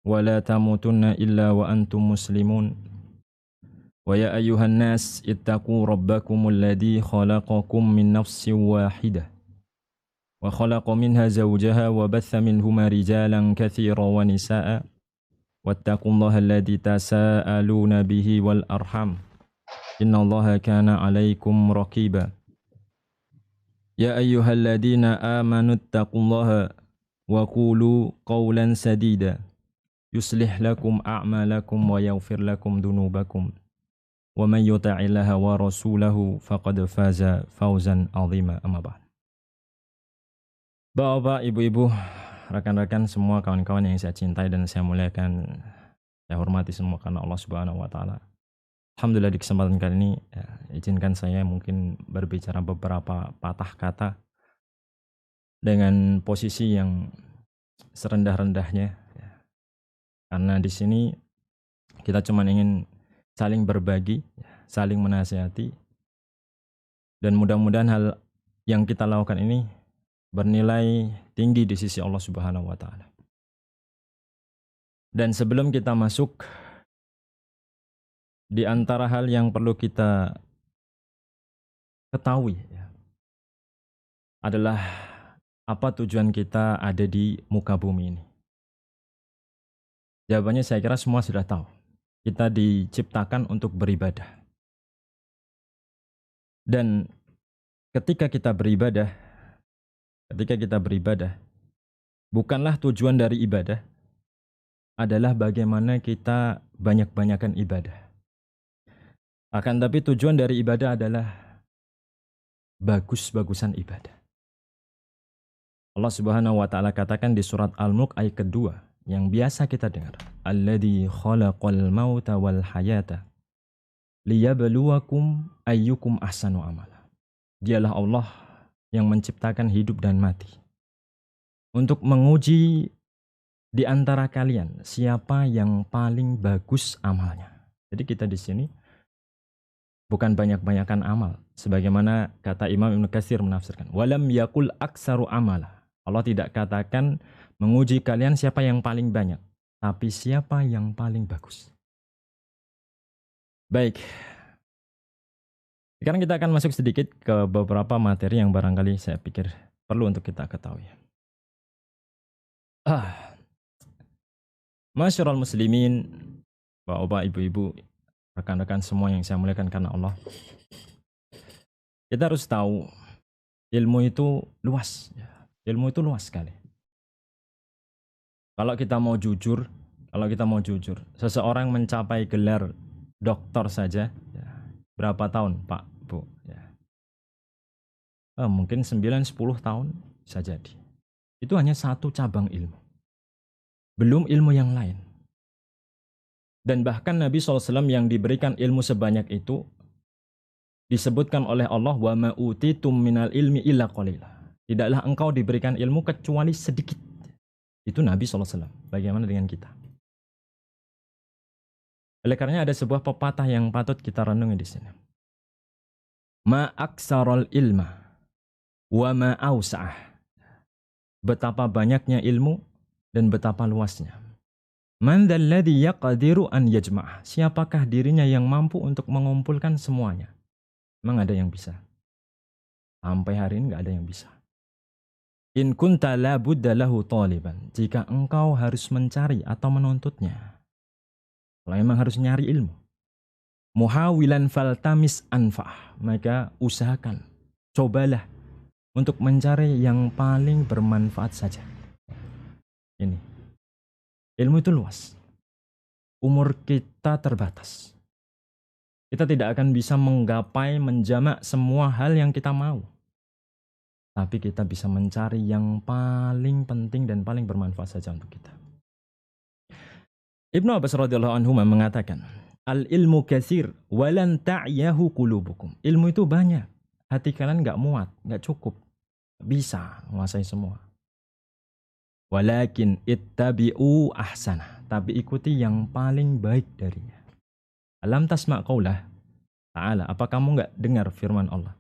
ولا تموتن إلا وأنتم مسلمون ويا أيها الناس اتقوا ربكم الذي خلقكم من نفس واحدة وخلق منها زوجها وبث منهما رجالا كثيرا ونساء واتقوا الله الذي تساءلون به والأرحام إن الله كان عليكم رقيبا يا أيها الذين آمنوا اتقوا الله وقولوا قولا سديدا يصلح لكم أعمالكم ويغفر لكم ذنوبكم ومن يطع الله ورسوله فقد فاز فوزا عظيما أما بعد. Bapak, ibu-ibu, rekan-rekan semua kawan-kawan yang saya cintai dan saya muliakan, saya hormati semua karena Allah Subhanahu wa taala. Alhamdulillah di kesempatan kali ini izinkan saya mungkin berbicara beberapa patah kata dengan posisi yang serendah-rendahnya. Karena di sini kita cuma ingin saling berbagi, saling menasihati, dan mudah-mudahan hal yang kita lakukan ini bernilai tinggi di sisi Allah Subhanahu wa taala. Dan sebelum kita masuk, di antara hal yang perlu kita ketahui adalah apa tujuan kita ada di muka bumi ini. Jawabannya saya kira semua sudah tahu. Kita diciptakan untuk beribadah. Dan ketika kita beribadah, bukanlah tujuan dari ibadah adalah bagaimana kita banyak-banyakan ibadah. Akan tapi tujuan dari ibadah adalah bagus-bagusan ibadah. Allah Subhanahu wa taala katakan di surat Al-Mulk ayat kedua yang biasa kita dengar, alladzi khalaqal mauta wal hayata liyabluwakum ayyukum ahsanu amala. Dialah Allah yang menciptakan hidup dan mati untuk menguji di antara kalian siapa yang paling bagus amalnya. Jadi kita di sini bukan banyak-banyakan amal, sebagaimana kata Imam Ibnu Katsir menafsirkan, walam yakul aksaru amala. Allah tidak katakan menguji kalian siapa yang paling banyak, tapi siapa yang paling bagus. Baik. Sekarang kita akan masuk sedikit ke beberapa materi yang barangkali saya pikir perlu untuk kita ketahui. Masyarul muslimin, bapak, ibu-ibu, rekan-rekan semua yang saya muliakan karena Allah. Kita harus tahu ilmu itu luas. Ilmu itu luas sekali. Kalau kita mau jujur, seseorang mencapai gelar doktor saja, berapa tahun Pak, Bu? Mungkin 9-10 tahun bisa jadi. Itu hanya satu cabang ilmu. Belum ilmu yang lain. Dan bahkan Nabi SAW yang diberikan ilmu sebanyak itu, disebutkan oleh Allah, wa ma utitum minal ilmi illa qalila. Tidaklah engkau diberikan ilmu kecuali sedikit. Itu Nabi SAW. Bagaimana dengan kita? Oleh karena ada sebuah pepatah yang patut kita renungi di sini. Ma aksarul ilma wa ma ausa'ah. Betapa banyaknya ilmu dan betapa luasnya. Man dzalladzi yaqdiru an yajma'ah. Siapakah dirinya yang mampu untuk mengumpulkan semuanya? Memang ada yang bisa? Sampai hari ini enggak ada yang bisa. In kunta la budda lahu taliban. Jika engkau harus mencari atau menuntutnya. Kalau memang harus nyari ilmu. Muhawilan faltamis anfa'ah. Maka usahakan, cobalah untuk mencari yang paling bermanfaat saja. Ini. Ilmu itu luas. Umur kita terbatas. Kita tidak akan bisa menggapai, menjamak semua hal yang kita mau. Tapi kita bisa mencari yang paling penting dan paling bermanfaat saja untuk kita. Ibnu Abbas radhiyallahu anhu mengatakan, al-ilmu katsir walan ta'yahu qulubukum. Ilmu itu banyak. Hati kalian enggak muat, enggak cukup. Bisa menguasai semua. Walakin ittabi'u ahsana. Tapi ikuti yang paling baik darinya. Alam tasma' qaulah ta'ala. Apa kamu enggak dengar firman Allah?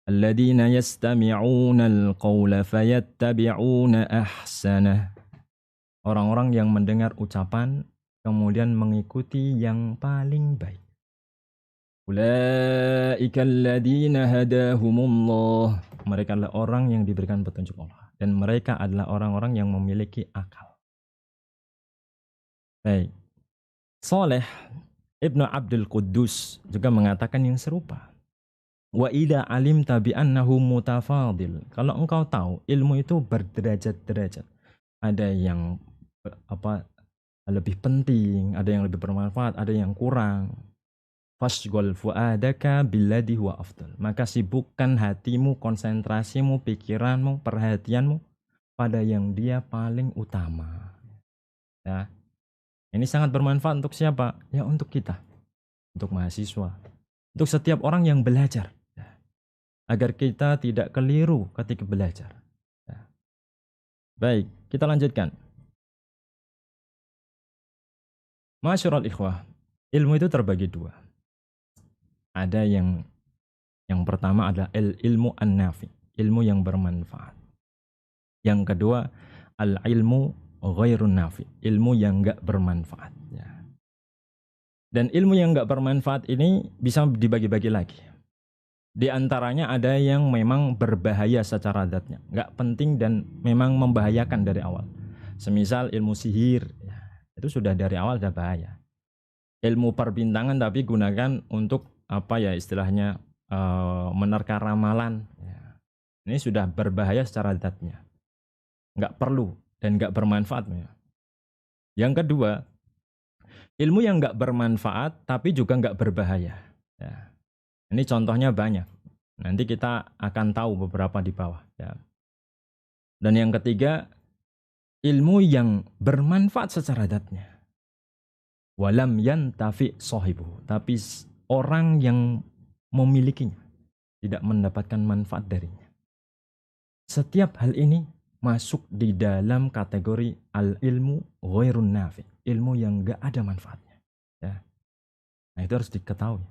Alladzina yastami'una al-qawla fayattabi'una ahsanah. Orang-orang yang mendengar ucapan kemudian mengikuti yang paling baik. Ulaika alladziina hadahumullah. Mereka adalah orang yang diberikan petunjuk Allah dan mereka adalah orang-orang yang memiliki akal. Baik. Saleh Ibnu Abdul Quddus juga mengatakan yang serupa. Wa idza alimta bi annahu mutafadil. Kalau engkau tahu ilmu itu berderajat-derajat. Ada yang lebih penting, ada yang lebih bermanfaat, ada yang kurang. Fasghal fuadaka billadhi huwa afdal. Maka sibukkan hatimu, konsentrasimu, pikiranmu, perhatianmu pada yang dia paling utama. Ya. Ini sangat bermanfaat untuk siapa? Ya untuk kita. Untuk mahasiswa. Untuk setiap orang yang belajar. Ya. Agar kita tidak keliru ketika belajar. Ya. Baik, kita lanjutkan. Masyarul ikhwah, ilmu itu terbagi dua. Ada yang pertama adalah ilmu an-nafi, ilmu yang bermanfaat. Yang kedua, al-ilmu ghairun nafi, ilmu yang enggak bermanfaat. Ya. Dan ilmu yang enggak bermanfaat ini bisa dibagi-bagi lagi. Di antaranya ada yang memang berbahaya secara zatnya, enggak penting dan memang membahayakan dari awal. Semisal ilmu sihir, ya, itu sudah dari awal sudah bahaya. Ilmu perbintangan tapi gunakan untuk istilahnya menerka ramalan. Ya. Ini sudah berbahaya secara zatnya. Enggak perlu dan enggak bermanfaat. Ya. Yang kedua, ilmu yang enggak bermanfaat tapi juga enggak berbahaya. Ya. Ini contohnya banyak. Nanti kita akan tahu beberapa di bawah. Ya. Dan yang ketiga, ilmu yang bermanfaat secara zatnya. Walam yantafi sahibuhu, tapi orang yang memilikinya tidak mendapatkan manfaat darinya. Setiap hal ini masuk di dalam kategori al-ilmu ghairun nafi, ilmu yang enggak ada manfaatnya. Ya. Nah, itu harus diketahui.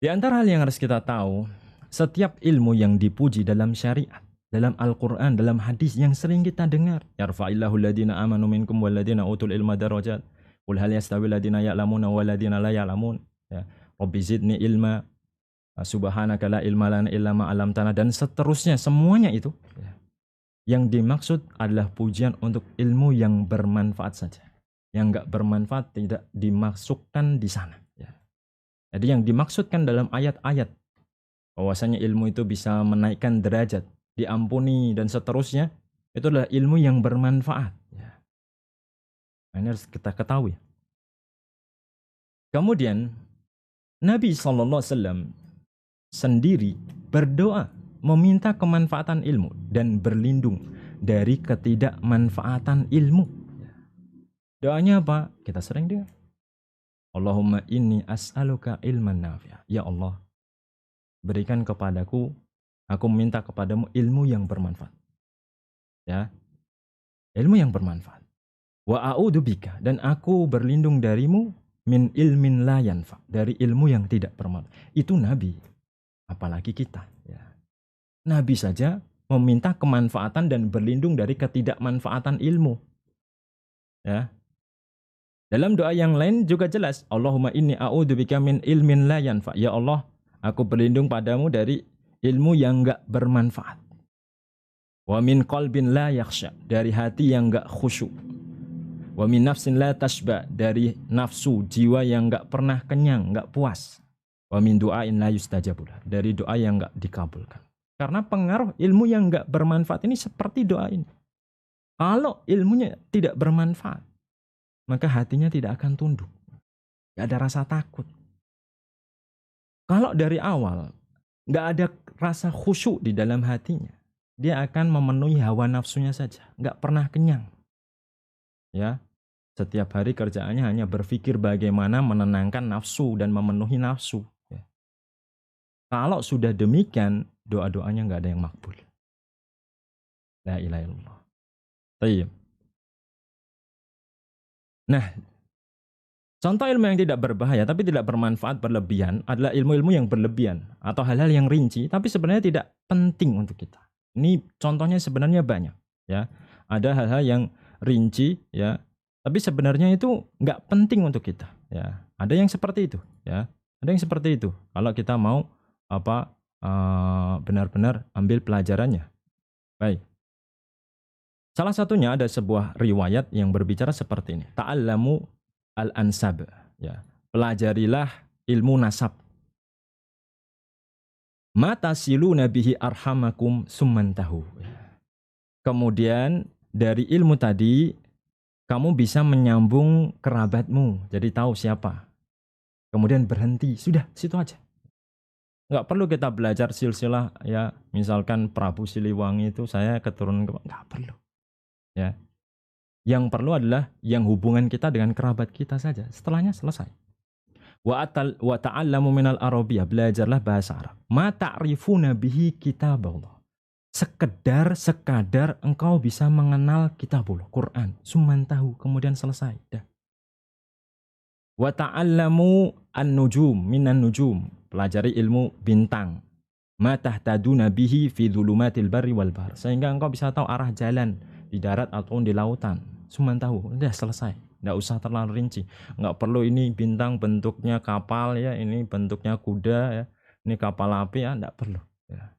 Di antara hal yang harus kita tahu, setiap ilmu yang dipuji dalam syariat, dalam Al-Quran, dalam hadis yang sering kita dengar, yarfa'illahu alladhina amanu minkum walladhina utul ilma darajat, qul hal yastawi alladhina ya'lamuna walladhina la ya'lamun, ya, rabbi zidni ilma, subhanaka la ilma lana illa ma 'allamtana, dan seterusnya. Semuanya itu ya, yang dimaksud adalah pujian untuk ilmu yang bermanfaat saja. Yang enggak bermanfaat tidak dimasukkan di sana, ya. Jadi yang dimaksudkan dalam ayat-ayat bahwasanya ilmu itu bisa menaikkan derajat, diampuni dan seterusnya, itu adalah ilmu yang bermanfaat. Ya. Nah, ini harus kita ketahui. Kemudian Nabi SAW sendiri berdoa meminta kemanfaatan ilmu dan berlindung dari ketidakmanfaatan ilmu. Doanya apa? Kita sering dengar. Allahumma inni as'aluka ilman nafi'a. Ya Allah, berikan kepadaku, aku minta kepadamu ilmu yang bermanfaat. Ya. Ilmu yang bermanfaat. Wa a'udzubika, dan aku berlindung darimu min ilmin la yanfa, dari ilmu yang tidak bermanfaat. Itu Nabi. Apalagi kita, ya. Nabi saja meminta kemanfaatan dan berlindung dari ketidakmanfaatan ilmu. Ya. Dalam doa yang lain juga jelas, Allahumma inni a'udzubika min ilmin la yanfa. Ya Allah, aku berlindung padamu dari ilmu yang enggak bermanfaat. Wa min qalbin la yakhsha, dari hati yang enggak khusyuk. Wa min nafsin la tashba, dari nafsu, jiwa yang enggak pernah kenyang, enggak puas. Wa min du'ain la yustajabu, dari doa yang enggak dikabulkan. Karena pengaruh ilmu yang enggak bermanfaat ini seperti doa ini. Kalau ilmunya tidak bermanfaat, maka hatinya tidak akan tunduk. Enggak ada rasa takut. Kalau dari awal enggak ada rasa khusyuk di dalam hatinya, dia akan memenuhi hawa nafsunya saja, enggak pernah kenyang. Ya, setiap hari kerjaannya hanya berpikir bagaimana menenangkan nafsu dan memenuhi nafsu. Ya. Kalau sudah demikian, doa-doanya enggak ada yang makbul. La ilaha illallah. Tayyib. Nah, contoh ilmu yang tidak berbahaya tapi tidak bermanfaat berlebihan adalah ilmu-ilmu yang berlebihan atau hal-hal yang rinci tapi sebenarnya tidak penting untuk kita. Ini contohnya sebenarnya banyak, ya. Ada hal-hal yang rinci ya, tapi sebenarnya itu nggak penting untuk kita ya. Ada yang seperti itu ya. Ada yang seperti itu. Kalau kita mau benar-benar ambil pelajarannya. Baik. Salah satunya ada sebuah riwayat yang berbicara seperti ini. Ta'allamu al-ansab. Ya. Pelajarilah ilmu nasab. Mata silu nabihi arhamakum summantahu. Kemudian dari ilmu tadi, kamu bisa menyambung kerabatmu. Jadi tahu siapa. Kemudian berhenti. Sudah, situ aja. Nggak perlu kita belajar silsilah ya. Misalkan Prabu Siliwangi itu saya keturunan. Nggak perlu. Ya. Yang perlu adalah yang hubungan kita dengan kerabat kita saja. Setelahnya selesai. Wa ta'allamu minal arabiyah, belajarlah bahasa Arab. Ma ta'rifuna bihi kitaballah. Sekadar engkau bisa mengenal kitabullah, Quran, summantahu, kemudian selesai. Dah. Wa ta'allamu an-nujum minan nujum, pelajari ilmu bintang. Ma tahtaduna bihi fi dhulumatil barri wal bahr, sehingga engkau bisa tahu arah jalan di darat atau di lautan. Summantahu, udah selesai. Nggak usah terlalu rinci. Nggak perlu ini bintang bentuknya kapal ya, ini bentuknya kuda ya, ini kapal api ya, nggak perlu. Ya.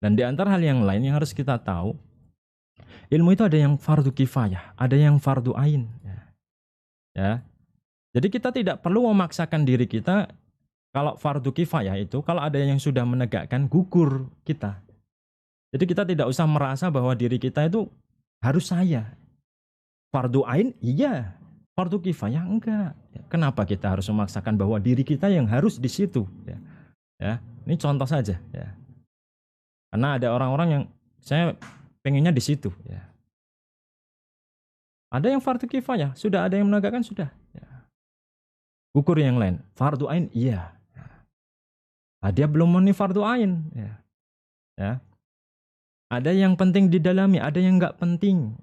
Dan di antara hal yang lain yang harus kita tahu, ilmu itu ada yang fardu kifayah, ada yang fardu ain. Ya. Jadi kita tidak perlu memaksakan diri kita. Kalau fardu kifayah itu, kalau ada yang sudah menegakkan, gugur kita. Jadi kita tidak usah merasa bahwa diri kita itu harus saya. Fardu ain, iya. Fardu kifayah, enggak. Kenapa kita harus memaksakan bahwa diri kita yang harus di situ? Ya. Ini contoh saja. Ya. Karena ada orang-orang yang saya pengennya di situ. Ya. Ada yang fardu kifayah, sudah ada yang menegakkan, sudah. Ya. Gugur yang lain. Fardu ain, iya. Dia belum memenuhi fardu ain. Ya. Ya. Ada yang penting didalami, ada yang enggak penting.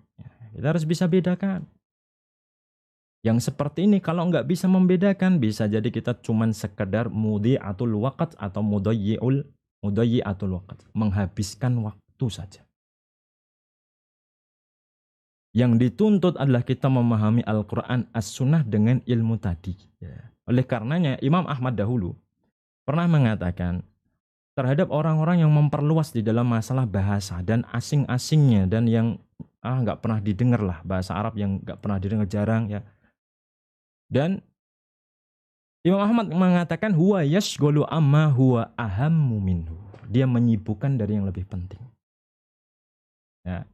Kita harus bisa bedakan. Yang seperti ini kalau nggak bisa membedakan, bisa jadi kita cuman sekedar mudhi'atul waqt atau mudayyi'atul waqt, menghabiskan waktu saja. Yang dituntut adalah kita memahami Al-Quran As-Sunnah dengan ilmu tadi. Oleh karenanya Imam Ahmad dahulu pernah mengatakan terhadap orang-orang yang memperluas di dalam masalah bahasa dan asing-asingnya dan yang nggak pernah didengar lah, bahasa Arab yang nggak pernah didengar, jarang ya. Dan Imam Ahmad mengatakan huwa yashghulu amma huwa ahammu minhu. Dia menyibukkan dari yang lebih penting. Ya.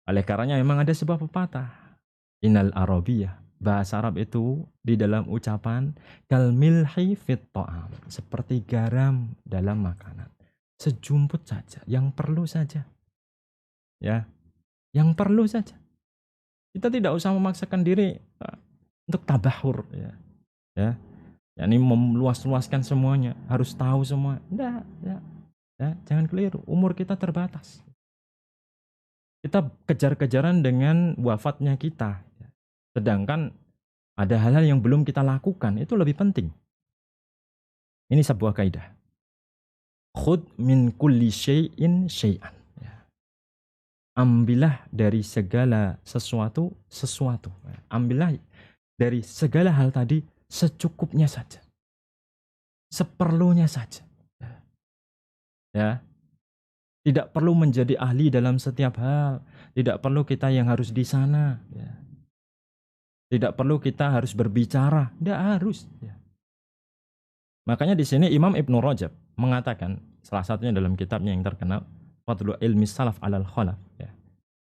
Oleh karenanya memang ada sebuah pepatah. Innal arabiyah, bahasa Arab itu di dalam ucapan kal milhi fit ta'am, seperti garam dalam makanan. Sejumput saja, yang perlu saja. Ya. Yang perlu saja. Kita tidak usah memaksakan diri untuk tabahur ya. Ini meluas-luaskan semuanya, harus tahu semua. Enggak, ya. Jangan keliru, umur kita terbatas. Kita kejar-kejaran dengan wafatnya kita. Sedangkan ada hal-hal yang belum kita lakukan, itu lebih penting. Ini sebuah kaidah. Khud min kulli syai'in syai'an. Ambillah dari segala sesuatu. Ambillah dari segala hal tadi secukupnya saja. Seperlunya saja. Ya. Tidak perlu menjadi ahli dalam setiap hal. Tidak perlu kita yang harus di sana. Ya. Tidak perlu kita harus berbicara. Tidak harus. Ya. Makanya di sini Imam Ibnu Rajab mengatakan, salah satunya dalam kitabnya yang terkenal, Fadlu ilmi salaf alal khalaf. Ya.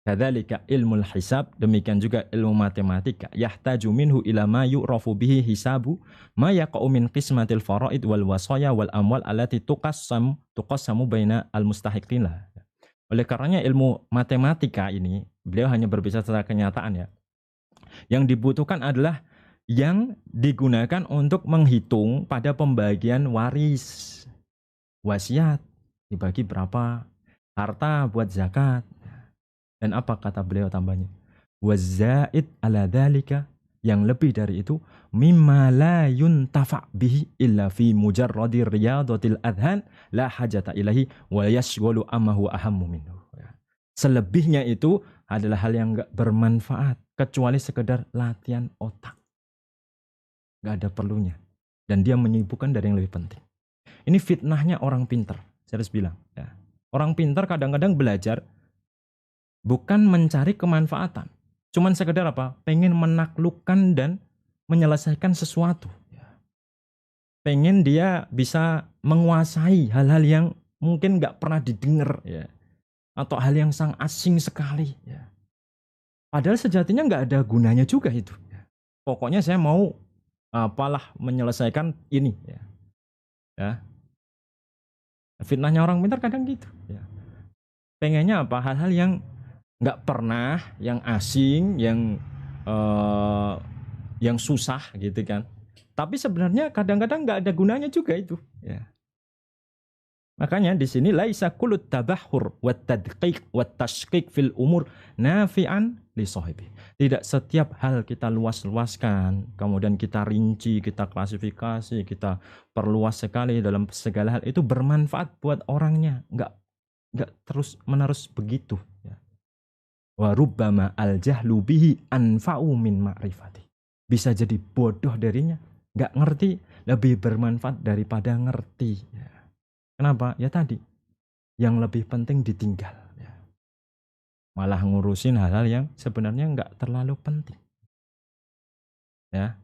Kadzalika ilmul hisab, demikian juga ilmu matematika. Yahtaju minhu ila ma yu'rafu bihi hisabu ma yaqa'u min qismatil faraid wal wasaya wal amwal allati tuqassamu baina al mustahiqin. Oleh karenanya ilmu matematika ini, beliau hanya berbicara tentang kenyataan ya. Yang dibutuhkan adalah yang digunakan untuk menghitung pada pembagian waris. Wasiat dibagi berapa, harta buat zakat. Dan apa kata beliau tambahnya? Wazaid ala dzalika, yang lebih dari itu, mimma la yuntafa bihi illa fi mujarradi riyadatil adhan la hajata ilahi wa yashghalu amma huwa ahammu minhu. Selebihnya itu adalah hal yang nggak bermanfaat, kecuali sekedar latihan otak. Nggak ada perlunya. Dan dia menyibukkan dari yang lebih penting. Ini fitnahnya orang pintar. Saya harus bilang. Ya. Orang pintar kadang-kadang belajar bukan mencari kemanfaatan. Cuman sekedar apa? Pengen menaklukkan dan menyelesaikan sesuatu. Pengen dia bisa menguasai hal-hal yang mungkin nggak pernah didengar. Ya. Atau hal yang sangat asing sekali. Ya. Padahal sejatinya nggak ada gunanya juga itu. Pokoknya saya mau apalah menyelesaikan ini. Ya. Fitnahnya orang pintar kadang gitu. Ya. Pengennya apa? Hal-hal yang nggak pernah, yang asing, yang susah gitu kan. Tapi sebenarnya kadang-kadang nggak ada gunanya juga itu. Ya. Makanya di sini laisa kullut tabahhur wat tadqiq wat tashqiq fil umur nafi'an li sahibi. Tidak setiap hal kita luas-luaskan, kemudian kita rinci, kita klasifikasi, kita perluas sekali dalam segala hal itu bermanfaat buat orangnya. Enggak terus-menerus begitu, ya. Wa rubbama al jahlu bihi anfa'u min ma'rifati. Bisa jadi bodoh darinya, enggak ngerti, lebih bermanfaat daripada ngerti, ya. Kenapa? Ya tadi, yang lebih penting ditinggal. Ya. Malah ngurusin hal-hal yang sebenarnya nggak terlalu penting. Ya,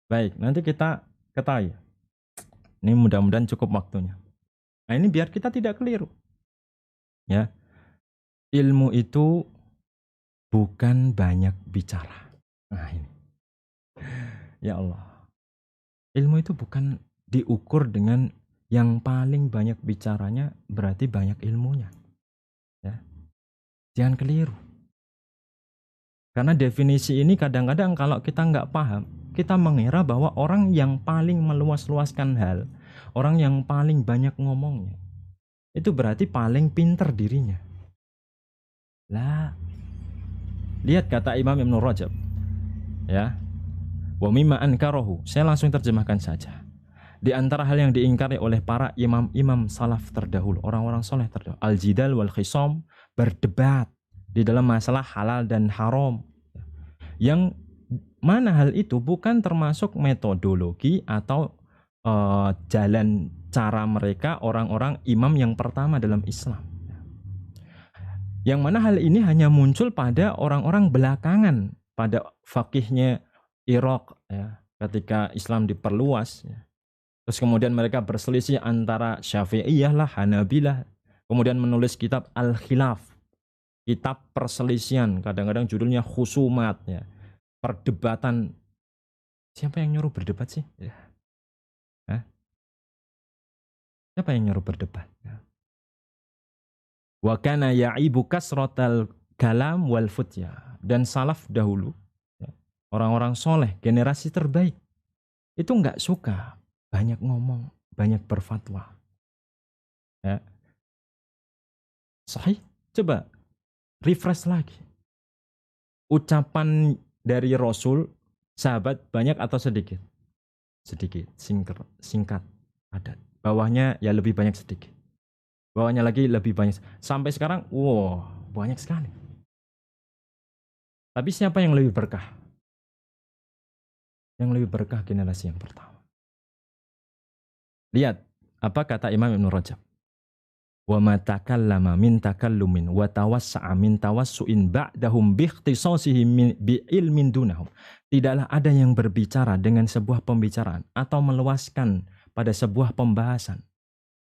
baik. Nanti kita ketahui. Ini mudah-mudahan cukup waktunya. Nah ini biar kita tidak keliru. Ya, ilmu itu bukan banyak bicara. Nah ini, ya Allah, ilmu itu bukan diukur dengan yang paling banyak bicaranya berarti banyak ilmunya. Ya. Jangan keliru. Karena definisi ini kadang-kadang kalau kita nggak paham, kita mengira bahwa orang yang paling meluas-luaskan hal, orang yang paling banyak ngomongnya, itu berarti paling pinter dirinya. Lah, lihat kata Imam Ibn Rajab. Ya. Wa mimma ankarahu. Saya langsung terjemahkan saja. Di antara hal yang diingkari oleh para imam-imam salaf terdahulu, orang-orang soleh terdahulu, al-jidal wal khisam, berdebat di dalam masalah halal dan haram. Yang mana hal itu bukan termasuk metodologi atau jalan cara mereka orang-orang imam yang pertama dalam Islam. Yang mana hal ini hanya muncul pada orang-orang belakangan, pada fakihnya Irak, ya, ketika Islam diperluas. Ya. Terus kemudian mereka berselisih antara Syafi'iyah lah, Hanabilah. Kemudian menulis kitab Al-Khilaf. Kitab perselisihan. Kadang-kadang judulnya Khusumat. Ya. Perdebatan. Siapa yang nyuruh berdebat sih? Ya. Hah? Siapa yang nyuruh berdebat? Ya. Wa kana ya'ibu kasratal kalam wal futya. Dan salaf dahulu. Ya. Orang-orang soleh, generasi terbaik. Itu nggak suka banyak ngomong, banyak berfatwa. Ya. Sahih? Coba refresh lagi. Ucapan dari Rasul, sahabat banyak atau sedikit? Sedikit, singkat, padat. Bawahnya ya lebih banyak sedikit. Bawahnya lagi lebih banyak. Sampai sekarang, wow, banyak sekali. Tapi siapa yang lebih berkah? Yang lebih berkah generasi yang pertama. Lihat apa kata Imam Ibn Rajab. Wa ma takallama min takallumin wa tawassa'a min tawassu'in ba'dahum bi ikhtisasihi bi ilmin dunahum. Tidaklah ada yang berbicara dengan sebuah pembicaraan atau meluaskan pada sebuah pembahasan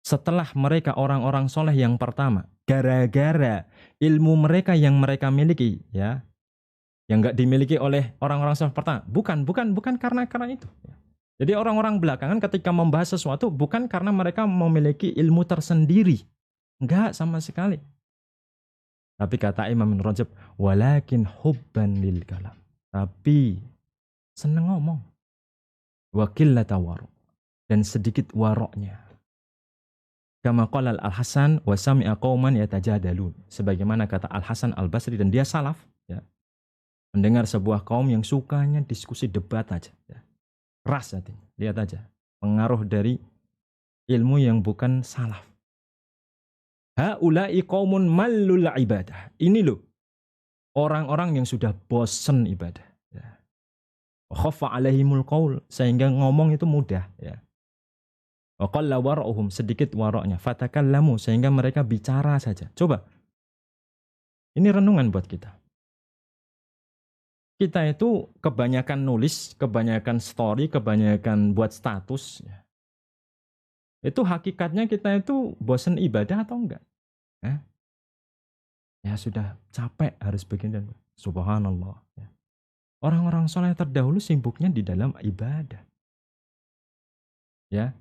setelah mereka orang-orang soleh yang pertama, gara-gara ilmu mereka yang mereka miliki, ya, yang enggak dimiliki oleh orang-orang soleh pertama. Bukan karena itu. Jadi orang-orang belakangan ketika membahas sesuatu bukan karena mereka memiliki ilmu tersendiri. Enggak sama sekali. Tapi kata Imam Ibn Rajab, walakin hubban lil kalam. Tapi seneng ngomong. Wa qillata waro. Dan sedikit waroknya. Kama qala Al-Hasan wa sami'a qauman yatajadalun. Sebagaimana kata Al-Hasan Al-Basri, dan dia salaf, ya. Mendengar sebuah kaum yang sukanya diskusi debat aja, ya. Ras hatinya. Lihat aja pengaruh dari ilmu yang bukan salaf. Haula'i qaumun mallul ibadah. Ini loh orang-orang yang sudah bosen ibadah. Ya. Khaffa alaihimul qaul, sehingga ngomong itu mudah. Ya. Wa qalla wara'uhum, sedikit waroknya. Fatakallamu, sehingga mereka bicara saja. Coba. Ini renungan buat kita. Kita itu kebanyakan nulis, kebanyakan story, kebanyakan buat status. Ya. Itu hakikatnya kita itu bosen ibadah atau enggak? Ya sudah capek harus begini dan subhanallah. Ya. Orang-orang soleh terdahulu sibuknya di dalam ibadah. Ya,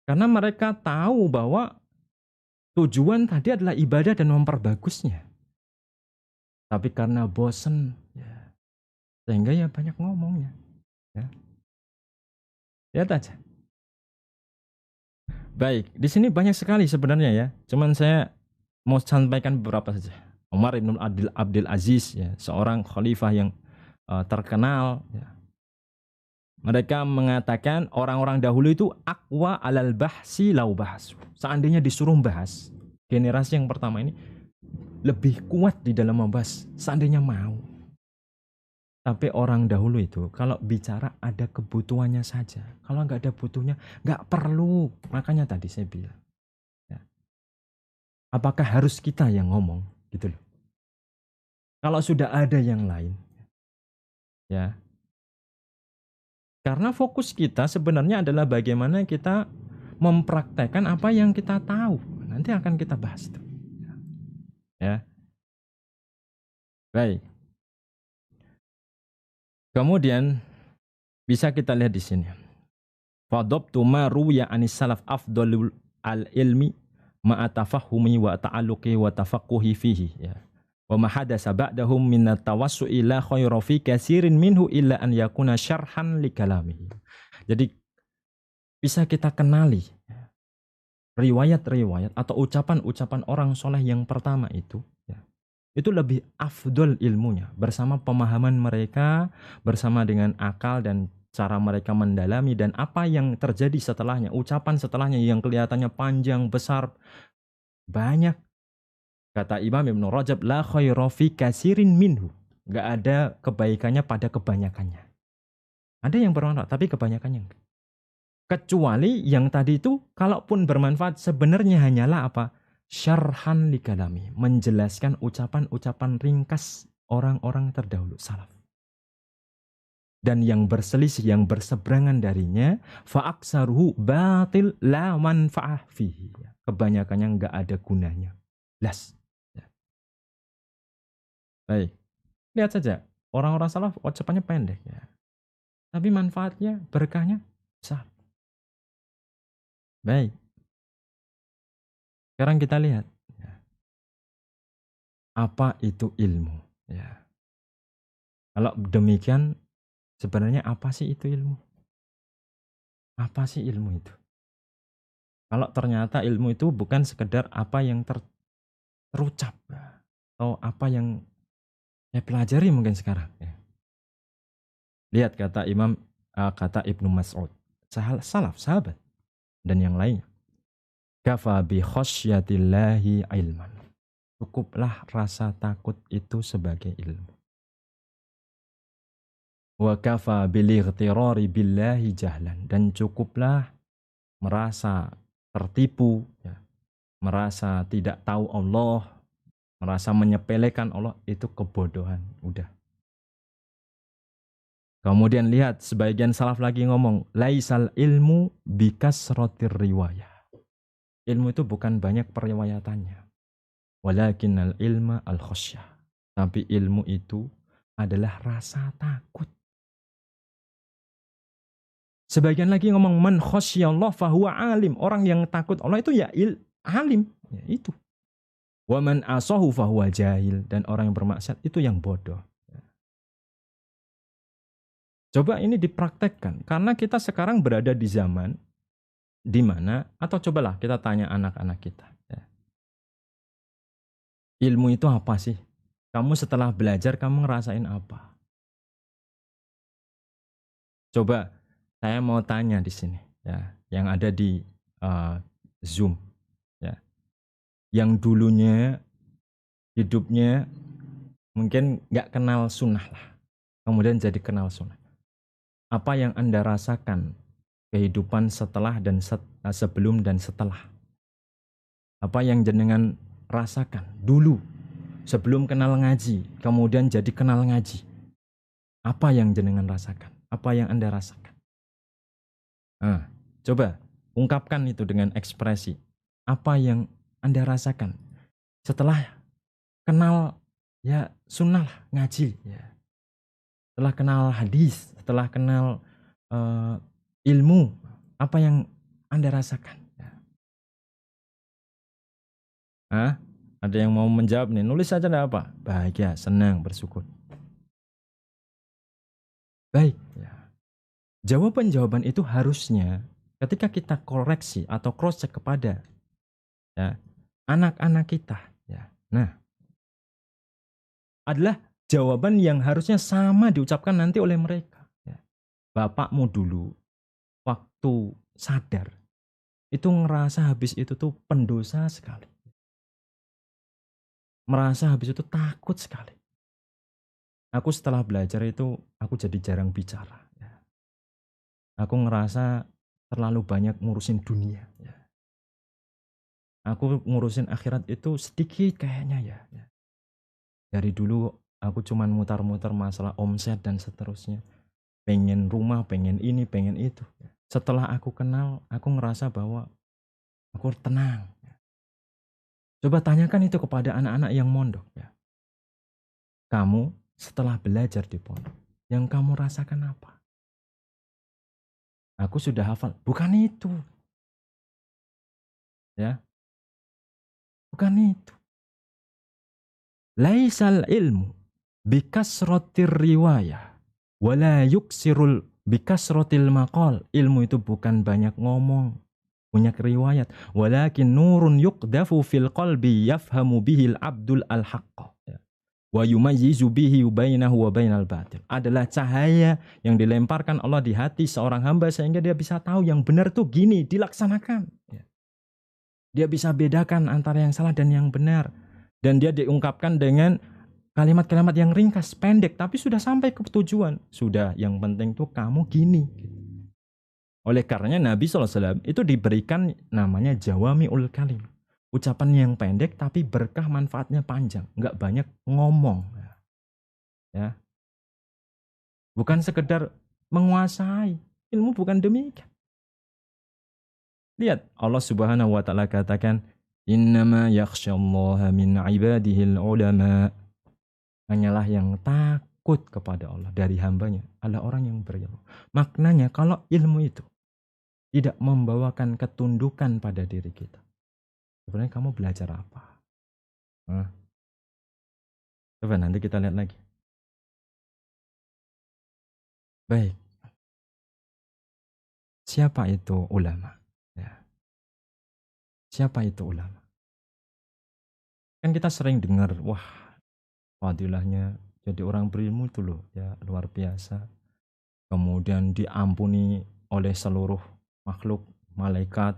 karena mereka tahu bahwa tujuan tadi adalah ibadah dan memperbagusnya. Tapi karena bosen, ya, sehingga ya banyak ngomongnya. Ya. Lihat aja. Baik, di sini banyak sekali sebenarnya ya. Cuman saya mau sampaikan beberapa saja. Umar bin Abdul Aziz, ya, seorang khalifah yang terkenal. Ya. Mereka mengatakan orang-orang dahulu itu aqwa alal bahsi lau bahsu. Seandainya disuruh bahas, generasi yang pertama ini lebih kuat di dalam membahas, seandainya mau. Tapi orang dahulu itu kalau bicara ada kebutuhannya saja. Kalau nggak ada butuhnya, nggak perlu. Makanya tadi saya bilang, ya, apakah harus kita yang ngomong? Gitu loh. Kalau sudah ada yang lain, ya. Karena fokus kita sebenarnya adalah bagaimana kita mempraktekkan apa yang kita tahu. Nanti akan kita bahas itu. Ya. Baik. Kemudian bisa kita lihat di sini. Fadabtu ma ruya anis salaf afdalul al-ilmi ma'atafahumi wa ta'alluqi wa tafaqquhi fihi, ya. Wa ma hadasa ba'dahum min at-tawassu'i la khayra fi katsirin minhu illa an yakuna syarhan li kalamihi. Jadi bisa kita kenali riwayat-riwayat atau ucapan-ucapan orang soleh yang pertama itu, ya, itu lebih afdol ilmunya bersama pemahaman mereka, bersama dengan akal dan cara mereka mendalami, dan apa yang terjadi setelahnya, ucapan setelahnya yang kelihatannya panjang, besar, banyak. Kata Imam Ibn Rajab, la khayra fi katsirin minhu. Gak ada kebaikannya pada kebanyakannya. Ada yang bermanfaat, tapi kebanyakannya enggak. Kecuali yang tadi itu, kalaupun bermanfaat, sebenarnya hanyalah apa? Syarhan li kalami, menjelaskan ucapan-ucapan ringkas orang-orang terdahulu, salaf. Dan yang berselisih, yang berseberangan darinya, fa'aksaruhu batil la manfa'ah fihi. Kebanyakannya enggak ada gunanya. Las. Ya. Baik. Lihat saja, orang-orang salaf ucapannya pendek, ya. Tapi manfaatnya, berkahnya besar. Baik. Sekarang kita lihat, ya, apa itu ilmu. Ya. Kalau demikian, sebenarnya apa sih itu ilmu? Apa sih ilmu itu? Kalau ternyata ilmu itu bukan sekedar apa yang terucap, atau apa yang saya pelajari mungkin sekarang. Ya. Lihat kata Ibnu Mas'ud, salaf, sahabat, dan yang lainnya. Kafa bi khasyatillahi ilman. Cukuplah rasa takut itu sebagai ilmu. Wa kafa bil ightirari billahi jahlan. Dan cukuplah merasa tertipu, ya, merasa tidak tahu Allah, merasa menyepelekan Allah, itu kebodohan. Udah. Kemudian lihat, sebagian salaf lagi ngomong, laisal ilmu bikasratir riwayah. Ilmu itu bukan banyak periwayatannya. Walakinnal ilma al khasyah. Tapi ilmu itu adalah rasa takut. Sebagian lagi ngomong man khasyallah fahuwa alim. Orang yang takut Allah itu ya alim. Ya, itu. Wa man asahu fahuwa jahil. Dan orang yang bermaksiat itu yang bodoh. Coba ini dipraktekkan. Karena kita sekarang berada di zaman di mana, atau cobalah kita tanya anak-anak kita. Ya. Ilmu itu apa sih? Kamu setelah belajar, kamu ngerasain apa? Coba saya mau tanya di sini, ya, yang ada di Zoom, ya. yang dulunya hidupnya mungkin nggak kenal sunnah lah, kemudian jadi kenal sunnah. Apa yang Anda rasakan kehidupan setelah dan sebelum dan setelah? Apa yang jenengan rasakan dulu sebelum kenal ngaji, kemudian jadi kenal ngaji? Apa yang jenengan rasakan? Apa yang Anda rasakan? Nah, coba ungkapkan itu dengan ekspresi. Apa yang Anda rasakan setelah kenal ya sunnah lah, ngaji ya. Setelah kenal hadis, setelah kenal ilmu, apa yang Anda rasakan? Ya. Hah? Ada yang mau menjawab nih? Nulis saja enggak apa? Bahagia, senang, bersyukur. Baik. Ya. Jawaban-jawaban itu harusnya ketika kita koreksi atau cross check kepada ya, anak-anak kita, ya. Nah, adalah jawaban yang harusnya sama diucapkan nanti oleh mereka. Ya. Bapakmu dulu waktu sadar itu ngerasa habis itu tuh pendosa sekali. Merasa habis itu takut sekali. Aku setelah belajar itu aku jadi jarang bicara. Ya. Aku ngerasa terlalu banyak ngurusin dunia. Ya. Aku ngurusin akhirat itu sedikit kayaknya ya. Ya. Dari dulu aku cuman mutar-mutar masalah omset dan seterusnya. Pengen rumah, pengen ini, pengen itu. Setelah aku kenal, aku ngerasa bahwa aku tenang. Coba tanyakan itu kepada anak-anak yang mondok. Ya. Kamu setelah belajar di pondok, yang kamu rasakan apa? Aku sudah hafal. Bukan itu. Ya, bukan itu. Laisal ilmu bikasrotir riwayah wala yuksirul bikasrotil maqal. Ilmu itu bukan banyak ngomong, banyak riwayat. Walakin nurun yuqdafu fil qalbi yafhamu bihil abdul al-haqqa. Wa yumayyizu bihi bainahu wa bainal batil. Adalah cahaya yang dilemparkan Allah di hati seorang hamba sehingga dia bisa tahu yang benar tuh gini, dilaksanakan. Dia bisa bedakan antara yang salah dan yang benar. Dan dia diungkapkan dengan kalimat-kalimat yang ringkas, pendek, tapi sudah sampai ke tujuan. Sudah, yang penting tuh kamu gini. Oleh karenanya Nabi SAW itu diberikan namanya jawami'ul kalim. Ucapan yang pendek tapi berkah manfaatnya panjang. Nggak banyak ngomong. Ya. Bukan sekedar menguasai. Ilmu bukan demikian. Lihat Allah Subhanahu wa taala katakan innama yakhsyallaha min ibadihil ulama. Hanyalah yang takut kepada Allah dari hambanya adalah orang yang berilmu. Maknanya kalau ilmu itu tidak membawakan ketundukan pada diri kita, sebenarnya kamu belajar apa? Hah? Coba nanti kita lihat lagi. Baik. Siapa itu ulama? Ya. Siapa itu ulama? Kan kita sering dengar, wah fadilahnya jadi orang berilmu itu loh, ya luar biasa. Kemudian diampuni oleh seluruh makhluk, malaikat,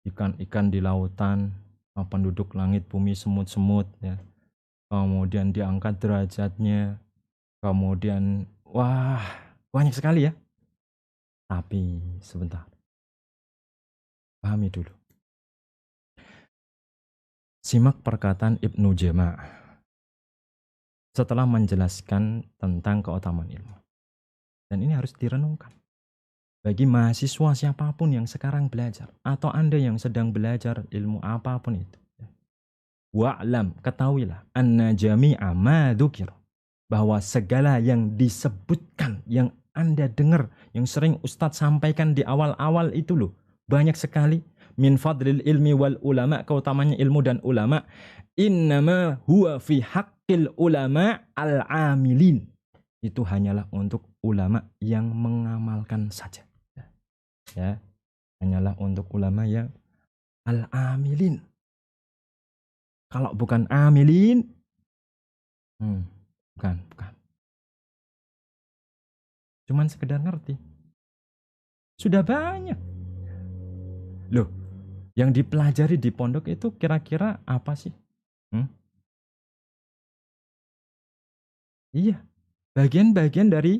ikan-ikan di lautan, penduduk langit, bumi, semut-semut, ya. Kemudian diangkat derajatnya, kemudian wah banyak sekali ya. Tapi sebentar, pahami dulu. Simak perkataan Ibnu Jama' setelah menjelaskan tentang keutamaan ilmu. Dan ini harus direnungkan. Bagi mahasiswa siapapun yang sekarang belajar, atau Anda yang sedang belajar ilmu apapun itu. Wa'lam, ketahuilah, anna jami'a ma dzukir, bahwa segala yang disebutkan, yang Anda dengar, yang sering Ustadz sampaikan di awal-awal itu loh, banyak sekali. Min fadlil ilmi wal ulama, keutamanya ilmu dan ulama. Innama huwa fi haqqil ulama al-amilin. Itu hanyalah untuk ulama yang mengamalkan saja. Ya, hanyalah untuk ulama yang al-amilin. Kalau bukan amilin, bukan. Cuman sekedar ngerti. Sudah banyak. Loh, Yang dipelajari di pondok itu kira-kira apa sih? Hmm? Iya, bagian-bagian dari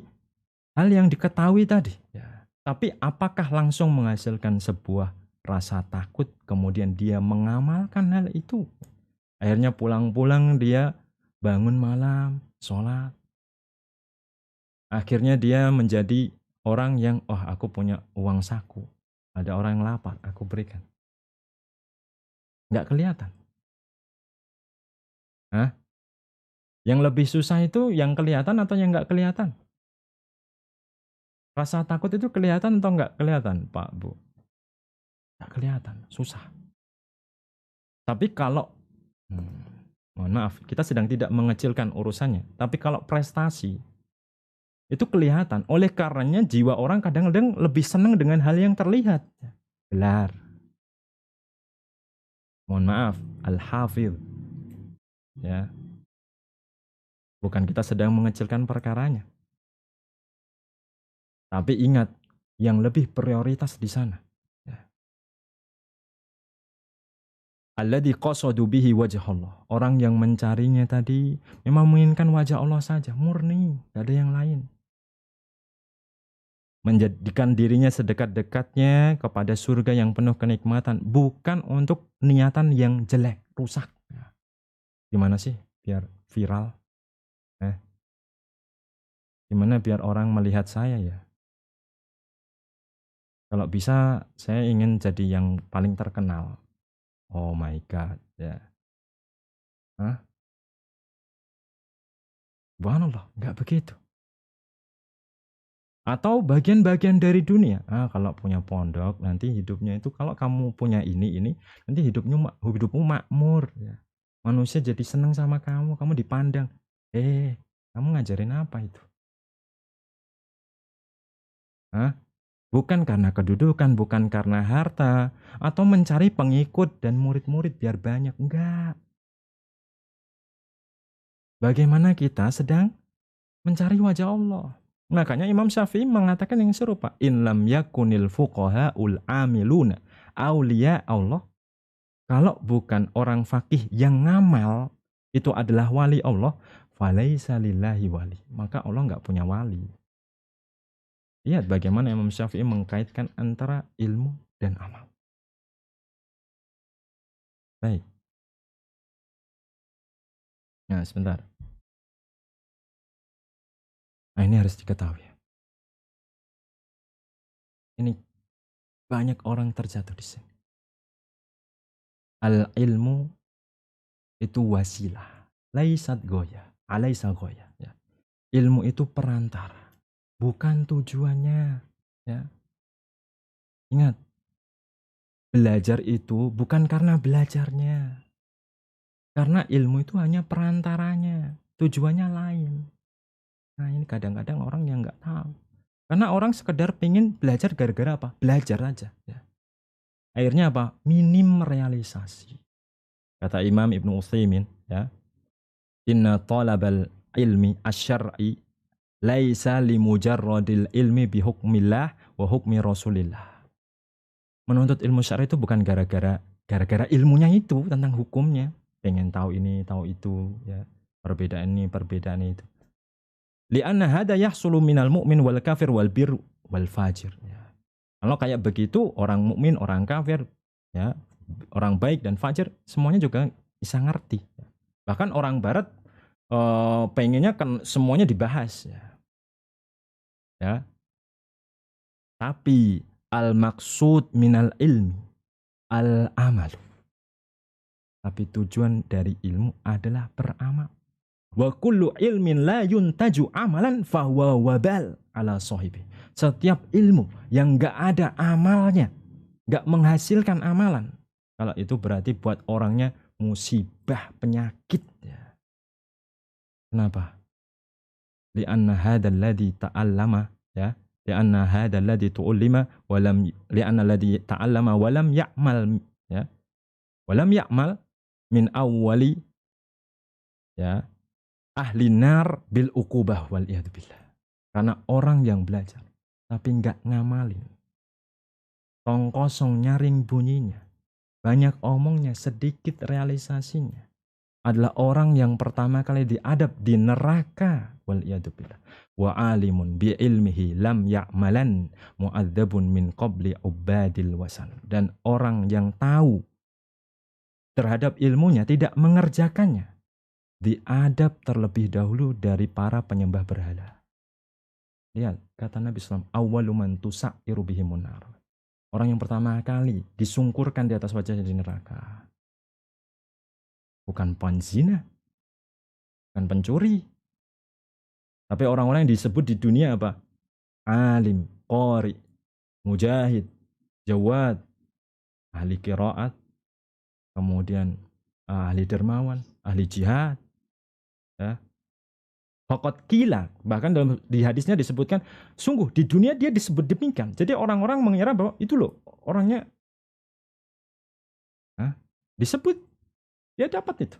hal yang diketahui tadi. Ya. Tapi apakah langsung menghasilkan sebuah rasa takut, kemudian dia mengamalkan hal itu? Akhirnya pulang-pulang dia bangun malam, sholat. Akhirnya dia menjadi orang yang, oh aku punya uang saku. Ada orang yang lapar, aku berikan. Nggak kelihatan. Hah? Yang lebih susah itu yang kelihatan atau yang nggak kelihatan? Rasa takut itu kelihatan atau nggak kelihatan, Pak, Bu? Nggak kelihatan, susah. Tapi kalau, mohon maaf, kita sedang tidak mengecilkan urusannya. Tapi kalau prestasi, itu kelihatan. Oleh karenanya jiwa orang kadang-kadang lebih senang dengan hal yang terlihat. Gelar. Mohon maaf, al-hafidh. Ya, bukan kita sedang mengecilkan perkaranya. Tapi ingat, yang lebih prioritas di sana. Ya. Alladzi qasadu bihi wajh Allah. Orang yang mencarinya tadi memang menginginkan wajah Allah saja, murni, tidak ada yang lain. Menjadikan dirinya sedekat-dekatnya kepada surga yang penuh kenikmatan, bukan untuk niatan yang jelek, rusak. Gimana sih biar viral? Gimana biar orang melihat saya ya? Kalau bisa saya ingin jadi yang paling terkenal. Oh my God, ya. Hah? Subhanallah, nggak begitu. Atau bagian-bagian dari dunia. Kalau punya pondok, nanti hidupnya itu, kalau kamu punya ini, nanti hidupmu makmur. Ya. Manusia jadi senang sama kamu dipandang. Kamu ngajarin apa itu? Hah? Bukan karena kedudukan, bukan karena harta, atau mencari pengikut dan murid-murid biar banyak. Enggak. Bagaimana kita sedang mencari wajah Allah. Makanya Imam Syafi'i mengatakan yang serupa. In lam yakunil fuqaha'ul amiluna aulia Allah. Kalau bukan orang fakih yang ngamal, itu adalah wali Allah. Falaisa lillahi wali. Maka Allah nggak punya wali. Lihat bagaimana Imam Syafi'i mengkaitkan antara ilmu dan amal. Baik. Nah, sebentar. Nah, ini harus diketahui. Ini banyak orang terjatuh di sini. Al-ilmu itu wasilah. Laisat goya. Alaisa goya. Ya. Ilmu itu perantara. Bukan tujuannya. Ya. Ingat. Belajar itu bukan karena belajarnya. Karena ilmu itu hanya perantaranya. Tujuannya lain. Nah ini kadang-kadang orang yang nggak tahu. Karena orang sekedar pengen belajar gara-gara apa? Belajar aja. Ya. Akhirnya apa? Minim realisasi. Kata Imam Ibnu Utsaimin, ya. Inna talabal ilmi asyar'i laisa limujarradil ilmi bihukmillah wa hukmi rasulillah. Menuntut ilmu syar'i itu bukan gara-gara ilmunya itu tentang hukumnya. Pengen tahu ini, tahu itu, ya. Perbedaan ini, perbedaan itu. Li'anna hada yahsulu minal mu'min wal kafir wal bir wal fajir. Ya. Kalau kayak begitu, orang mukmin, orang kafir, ya, orang baik dan fajir, semuanya juga bisa ngerti. Bahkan orang barat pengennya kan semuanya dibahas. Ya. Tapi al-maksud minal ilmi al-amalu. Tapi tujuan dari ilmu adalah beramal. Wa kullu ilmin la yuntaju amalan fahuwa wabal ala sahibi. Setiap ilmu yang enggak ada amalnya, enggak menghasilkan amalan, kalau itu berarti buat orangnya musibah, penyakit. Ya. Kenapa? Li'anna hadzal ladzi ta'allama, ya. Li'anna hadzal ladzi tu'allima wa lam li'anna ladzi ta'allama wa lam ya'mal, ya. Wa lam ya'mal min awwali, ya, ahli nar bil uqubah wal iyad billah. Karena orang yang belajar tapi enggak ngamalin, tong kosong nyaring bunyinya, banyak omongnya, sedikit realisasinya, adalah orang yang pertama kali diadab di neraka. Wal iyadzubillah. Wa alimun bi ilmihi lam ya'malan mu'adzabun min qabli ubadil wasan. Dan orang yang tahu terhadap ilmunya tidak mengerjakannya, diadab terlebih dahulu dari para penyembah berhala. Lihat, kata Nabi SAW, awwalu man tusairu bihimun nar. Orang yang pertama kali disungkurkan di atas wajahnya di neraka. Bukan penzina, bukan pencuri. Tapi orang-orang yang disebut di dunia apa? Alim, qari, mujahid, jawad, ahli qiraat, kemudian ahli dermawan, ahli jihad. Ya. Faqad qila, bahkan di hadisnya disebutkan, sungguh di dunia dia disebut demikian. Jadi orang-orang mengira bahwa itu loh orangnya disebut, dia dapat itu.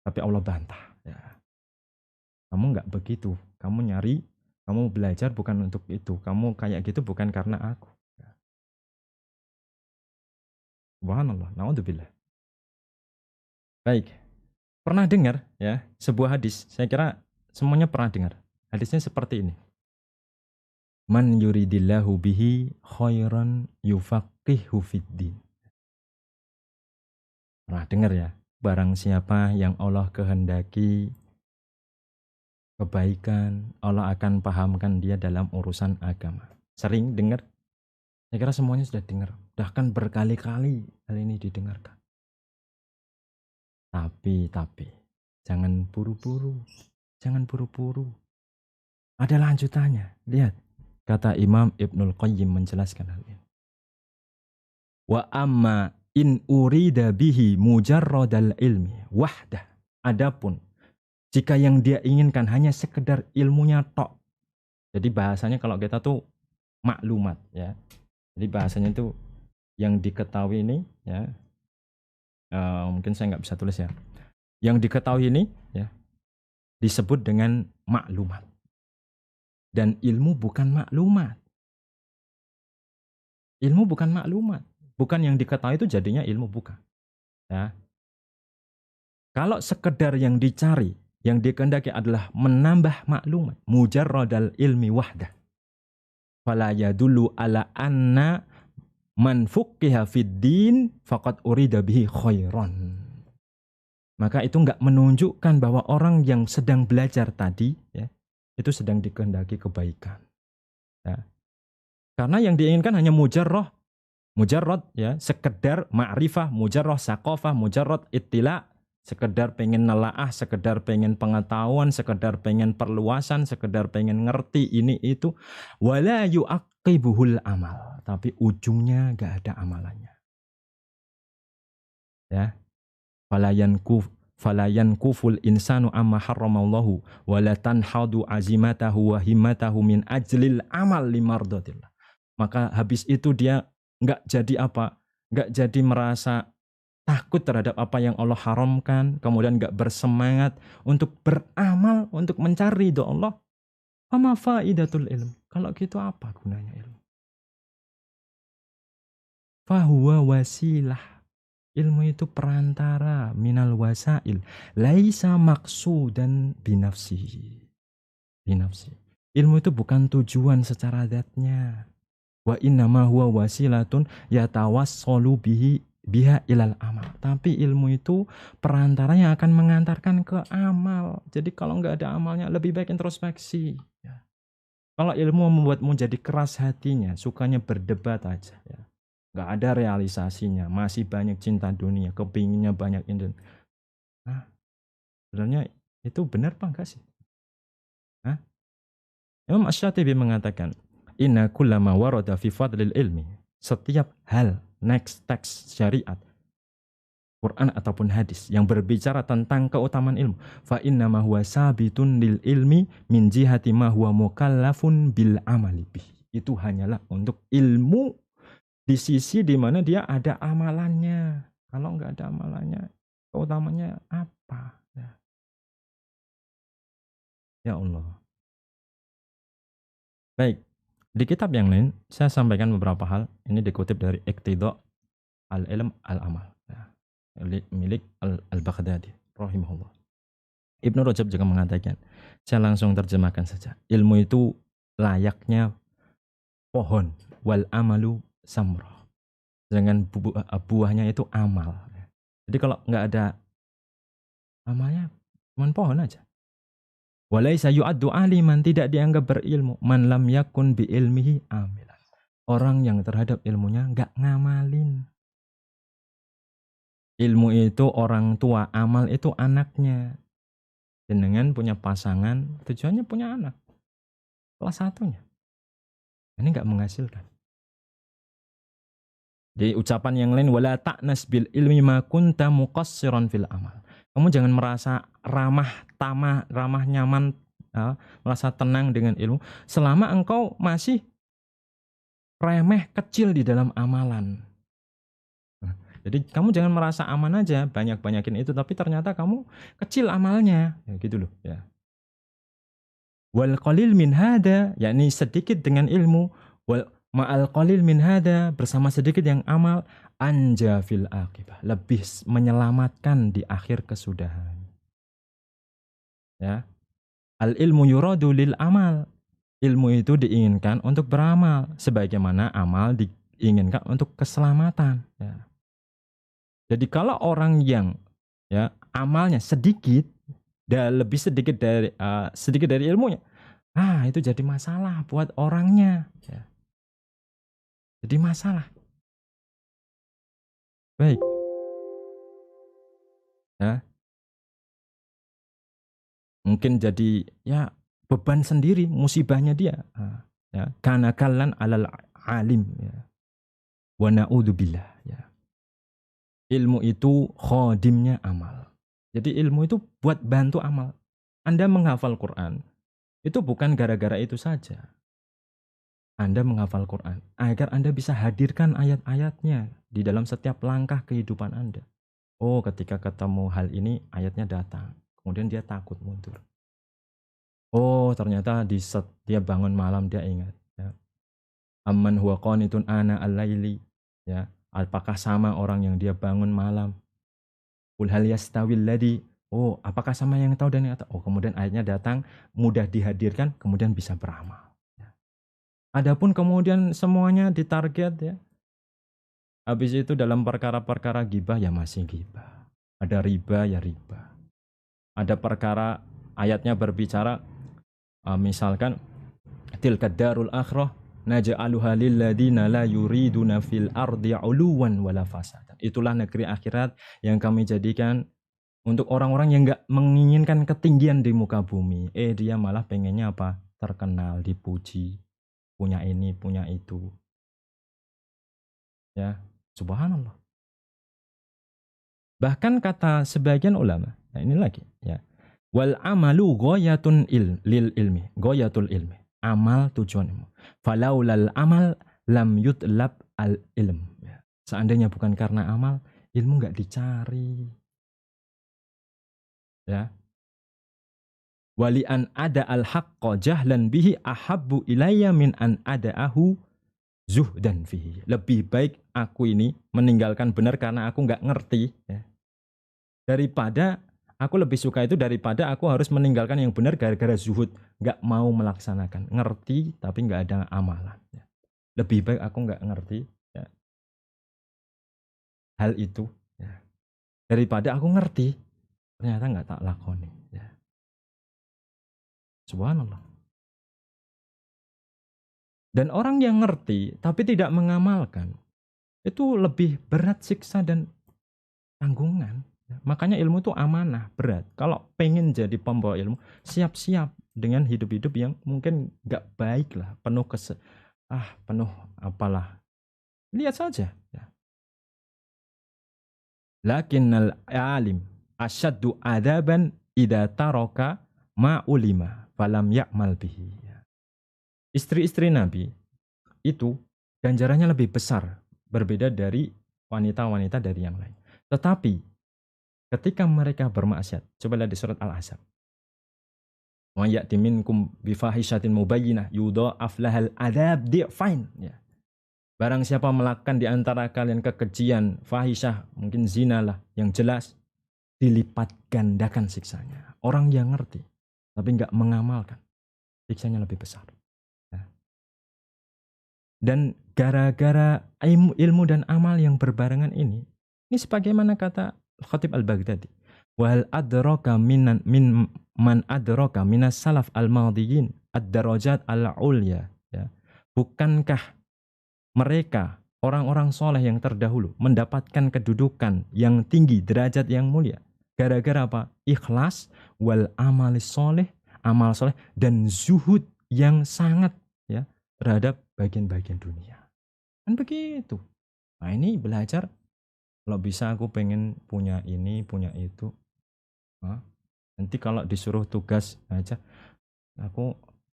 Tapi Allah bantah. Ya. Kamu nggak begitu. Kamu nyari, kamu belajar bukan untuk itu. Kamu kayak gitu bukan karena aku. Ya. Subhanallah, naudzubillah. Baik. Pernah dengar ya sebuah hadis? Saya kira semuanya pernah dengar. Hadisnya seperti ini. Man yuridillahu bihi khairan yufaqihu fiddin. Pernah dengar ya? Barang siapa yang Allah kehendaki kebaikan, Allah akan pahamkan dia dalam urusan agama. Sering dengar? Saya kira semuanya sudah dengar. Bahkan berkali-kali hal ini didengarkan. Tapi, jangan buru-buru. Jangan buru-buru. Ada lanjutannya. Lihat. Kata Imam Ibnul Qayyim menjelaskan hal ini. Wa amma in urida bihi mujarradal ilmi wahdah. Adapun jika yang dia inginkan hanya sekedar ilmunya tok. Jadi bahasanya kalau kita tuh maklumat ya. Jadi bahasanya itu yang diketahui ini ya. Mungkin saya nggak bisa tulis ya. Yang diketahui ini ya disebut dengan maklumat. Dan ilmu bukan maklumat. Ilmu bukan maklumat. Bukan yang diketahui itu jadinya ilmu, bukan. Ya. Kalau sekedar yang dicari, yang dikehendaki adalah menambah maklumat, mujarradal ilmi wahdah. Fala yadullu ala anna man fuqqiha fid din faqad urida bihi khairan. Maka itu enggak menunjukkan bahwa orang yang sedang belajar tadi ya, itu sedang dikehendaki kebaikan. Ya. Karena yang diinginkan hanya mujarrad ya, sekedar ma'rifah, mujarrad saqafah, mujarrad ittila, sekedar pengen nelaah, sekedar pengen pengetahuan, sekedar pengen perluasan, sekedar pengen ngerti ini itu, wala yu'aqibuhul amal, tapi ujungnya enggak ada amalannya. Ya. Falayan kuful insanu amma harramallahu wala tanhadu azimatahu wa himmatahu min ajlil amal limardatillah. Maka habis itu dia enggak jadi apa? Enggak jadi merasa takut terhadap apa yang Allah haramkan, kemudian enggak bersemangat untuk beramal, untuk mencari ridho Allah. Fama faidatul ilm? Kalau gitu apa gunanya ilmu? Fahuwa wasilah. Ilmu itu perantara minal wasail, laisa maksudan binafsihi. Ilmu itu bukan tujuan secara zatnya. Wa innama huwa wasilatun yatawassalu biha ilal amal. Tapi ilmu itu perantara yang akan mengantarkan ke amal. Jadi kalau nggak ada amalnya lebih baik introspeksi. Ya. Kalau ilmu membuatmu jadi keras hatinya, sukanya berdebat aja. Ya. Nggak ada realisasinya, masih banyak cinta dunia, kepinginnya banyak ini. Nah, sebenarnya itu benar apa enggak sih? Hah? Imam Asy-Syatibi mengatakan, inna kullama warada fi fadlil ilmi, setiap hal, next text syariat, Quran ataupun hadis yang berbicara tentang keutamaan ilmu, fa inna ma huwa sabitun lil ilmi min jihati ma huwa mukallafun bil amali bih. Itu hanyalah untuk ilmu di sisi di mana dia ada amalannya. Kalau nggak ada amalannya, keutamanya apa? Ya Allah. Baik, di kitab yang lain saya sampaikan beberapa hal. Ini dikutip dari Iqtidha al-ilm al-amal. Ya. Milik al-Baghdadi rahimahullah. Ibnu Rajab juga mengatakan, saya langsung terjemahkan saja. Ilmu itu layaknya pohon, wal amalu samrah. Dengan buahnya itu amal. Jadi kalau nggak ada amalnya, cuma pohon aja. Walaisa yu'addu aliman, tidak dianggap berilmu. Man lam yakun bi ilmihi amilan. Orang yang terhadap ilmunya nggak ngamalin. Ilmu itu orang tua, amal itu anaknya. Dengan punya pasangan, tujuannya punya anak. Salah satunya. Ini nggak menghasilkan. Di ucapan yang lain, wala ta'nas bil ilmi ma kunta muqassiran fil amal. Kamu jangan merasa ramah nyaman, ya, merasa tenang dengan ilmu selama engkau masih remeh kecil di dalam amalan. Jadi kamu jangan merasa aman aja, banyakin itu, tapi ternyata kamu kecil amalnya, ya gitu loh. Ya. Wal qalil min hada, yakni sedikit dengan ilmu, wal ma'al qalil min hada, bersama sedikit yang amal, anja fil aqibah, lebih menyelamatkan di akhir kesudahan. Ya. Al ilmu yuradu lil amal. Ilmu itu diinginkan untuk beramal, sebagaimana amal diinginkan untuk keselamatan. Ya. Jadi kalau orang yang ya amalnya sedikit dan lebih sedikit dari ilmunya, itu jadi masalah buat orangnya. Ya. Jadi masalah. Baik. Ya. Mungkin jadi ya beban sendiri, musibahnya dia. Ya. Kana kallan alal alim. Ya. Wa na'udzubillah. Ya. Ilmu itu khodimnya amal. Jadi ilmu itu buat bantu amal. Anda menghafal Quran, itu bukan gara-gara itu saja. Anda menghafal Quran agar Anda bisa hadirkan ayat-ayatnya di dalam setiap langkah kehidupan Anda. Oh, ketika ketemu hal ini, ayatnya datang. Kemudian dia takut mundur. Oh, ternyata di setiap bangun malam dia ingat. Ya. Amman huwa qanitun ana al-laili. Ya. Apakah sama orang yang dia bangun malam? Qul hal yastawil ladzi. Oh, apakah sama yang tahu dan yang tahu? Oh, kemudian ayatnya datang, mudah dihadirkan, kemudian bisa beramal. Ya. Adapun kemudian semuanya ditarget ya. Habis itu dalam perkara-perkara gibah ya masih gibah. Ada riba ya riba. Ada perkara ayatnya berbicara misalkan tilkad darul akhirah naj'aluha lil ladina la yuriduna fil ardi 'uluwan wala fasadan. Itulah negeri akhirat yang kami jadikan untuk orang-orang yang enggak menginginkan ketinggian di muka bumi. Dia malah pengennya apa? Terkenal, dipuji, punya ini, punya itu. Ya, subhanallah. Bahkan kata sebagian ulama, nah ini lagi ya. Wal amalu ghayatun lil ilmi, ghayatul ilmi. Amal tujuan ilmu. Falaulal amal lam yutlab al ilm. Ya. Seandainya bukan karena amal, ilmu enggak dicari. Ya. Wali an ada al haqqa jahlan bihi ahabbu ilayya min an ada'ahu zuhdan fihi. Lebih baik aku ini meninggalkan benar karena aku enggak ngerti ya. Daripada aku lebih suka itu daripada aku harus meninggalkan yang benar gara-gara zuhud, nggak mau melaksanakan, ngerti tapi nggak ada amalan. Ya. Lebih baik aku nggak ngerti ya, hal itu, ya. Daripada aku ngerti ternyata nggak tak lakoni. Ya. Subhanallah. Dan orang yang ngerti tapi tidak mengamalkan itu lebih berat siksa dan tanggungan. Makanya ilmu itu amanah, berat. Kalau pengen jadi pembawa ilmu, siap-siap dengan hidup-hidup yang mungkin gak baik lah, penuh apalah. Lihat saja. Ya. Lakinnal alim asyaddu adaban idza taraka ma ulima falam ya'mal bihi. Ya. Istri-istri Nabi itu ganjarannya lebih besar, berbeda dari wanita-wanita dari yang lain. Tetapi ketika mereka bermaksiat, coba lihat di surat Al-Ahzab. Wa ya'ti minkum bifahishatin mubayyinah yudha'af lahal adzab di'fain. Ya. Barang siapa melakukan di antara kalian kekejian, fahisyah, mungkin zina lah, yang jelas, dilipat gandakan siksanya. Orang yang ngerti, tapi nggak mengamalkan, siksanya lebih besar. Nah. Dan gara-gara ilmu dan amal yang berbarengan ini sebagaimana kata Khatib Al-Baghdadi, wal adraka min man adraka minas salaf al-madhiyin ad-darajat al-ulya, ya. Bukankah mereka orang-orang soleh yang terdahulu mendapatkan kedudukan yang tinggi, derajat yang mulia gara-gara apa? Ikhlas wal amalis soleh, amal soleh, dan zuhud yang sangat, ya, terhadap bagian-bagian dunia. Kan begitu. Nah, ini belajar. Kalau bisa aku pengen punya ini, punya itu. Nah, nanti kalau disuruh tugas aja, aku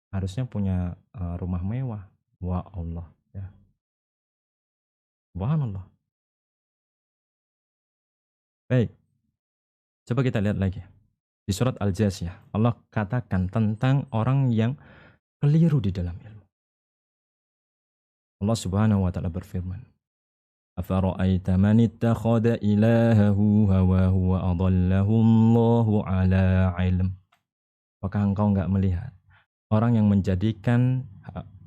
harusnya punya rumah mewah. Wah Allah, ya. Subhanallah. Baik, coba kita lihat lagi. Di surat Al-Jasiyah, Allah katakan tentang orang yang keliru di dalam ilmu. Allah Subhanahu wa taala berfirman, "Afara'aita man ittakhadha ilahahu hawahu wa adallahu Allahu ala ilm." Apakah engkau enggak melihat orang yang menjadikan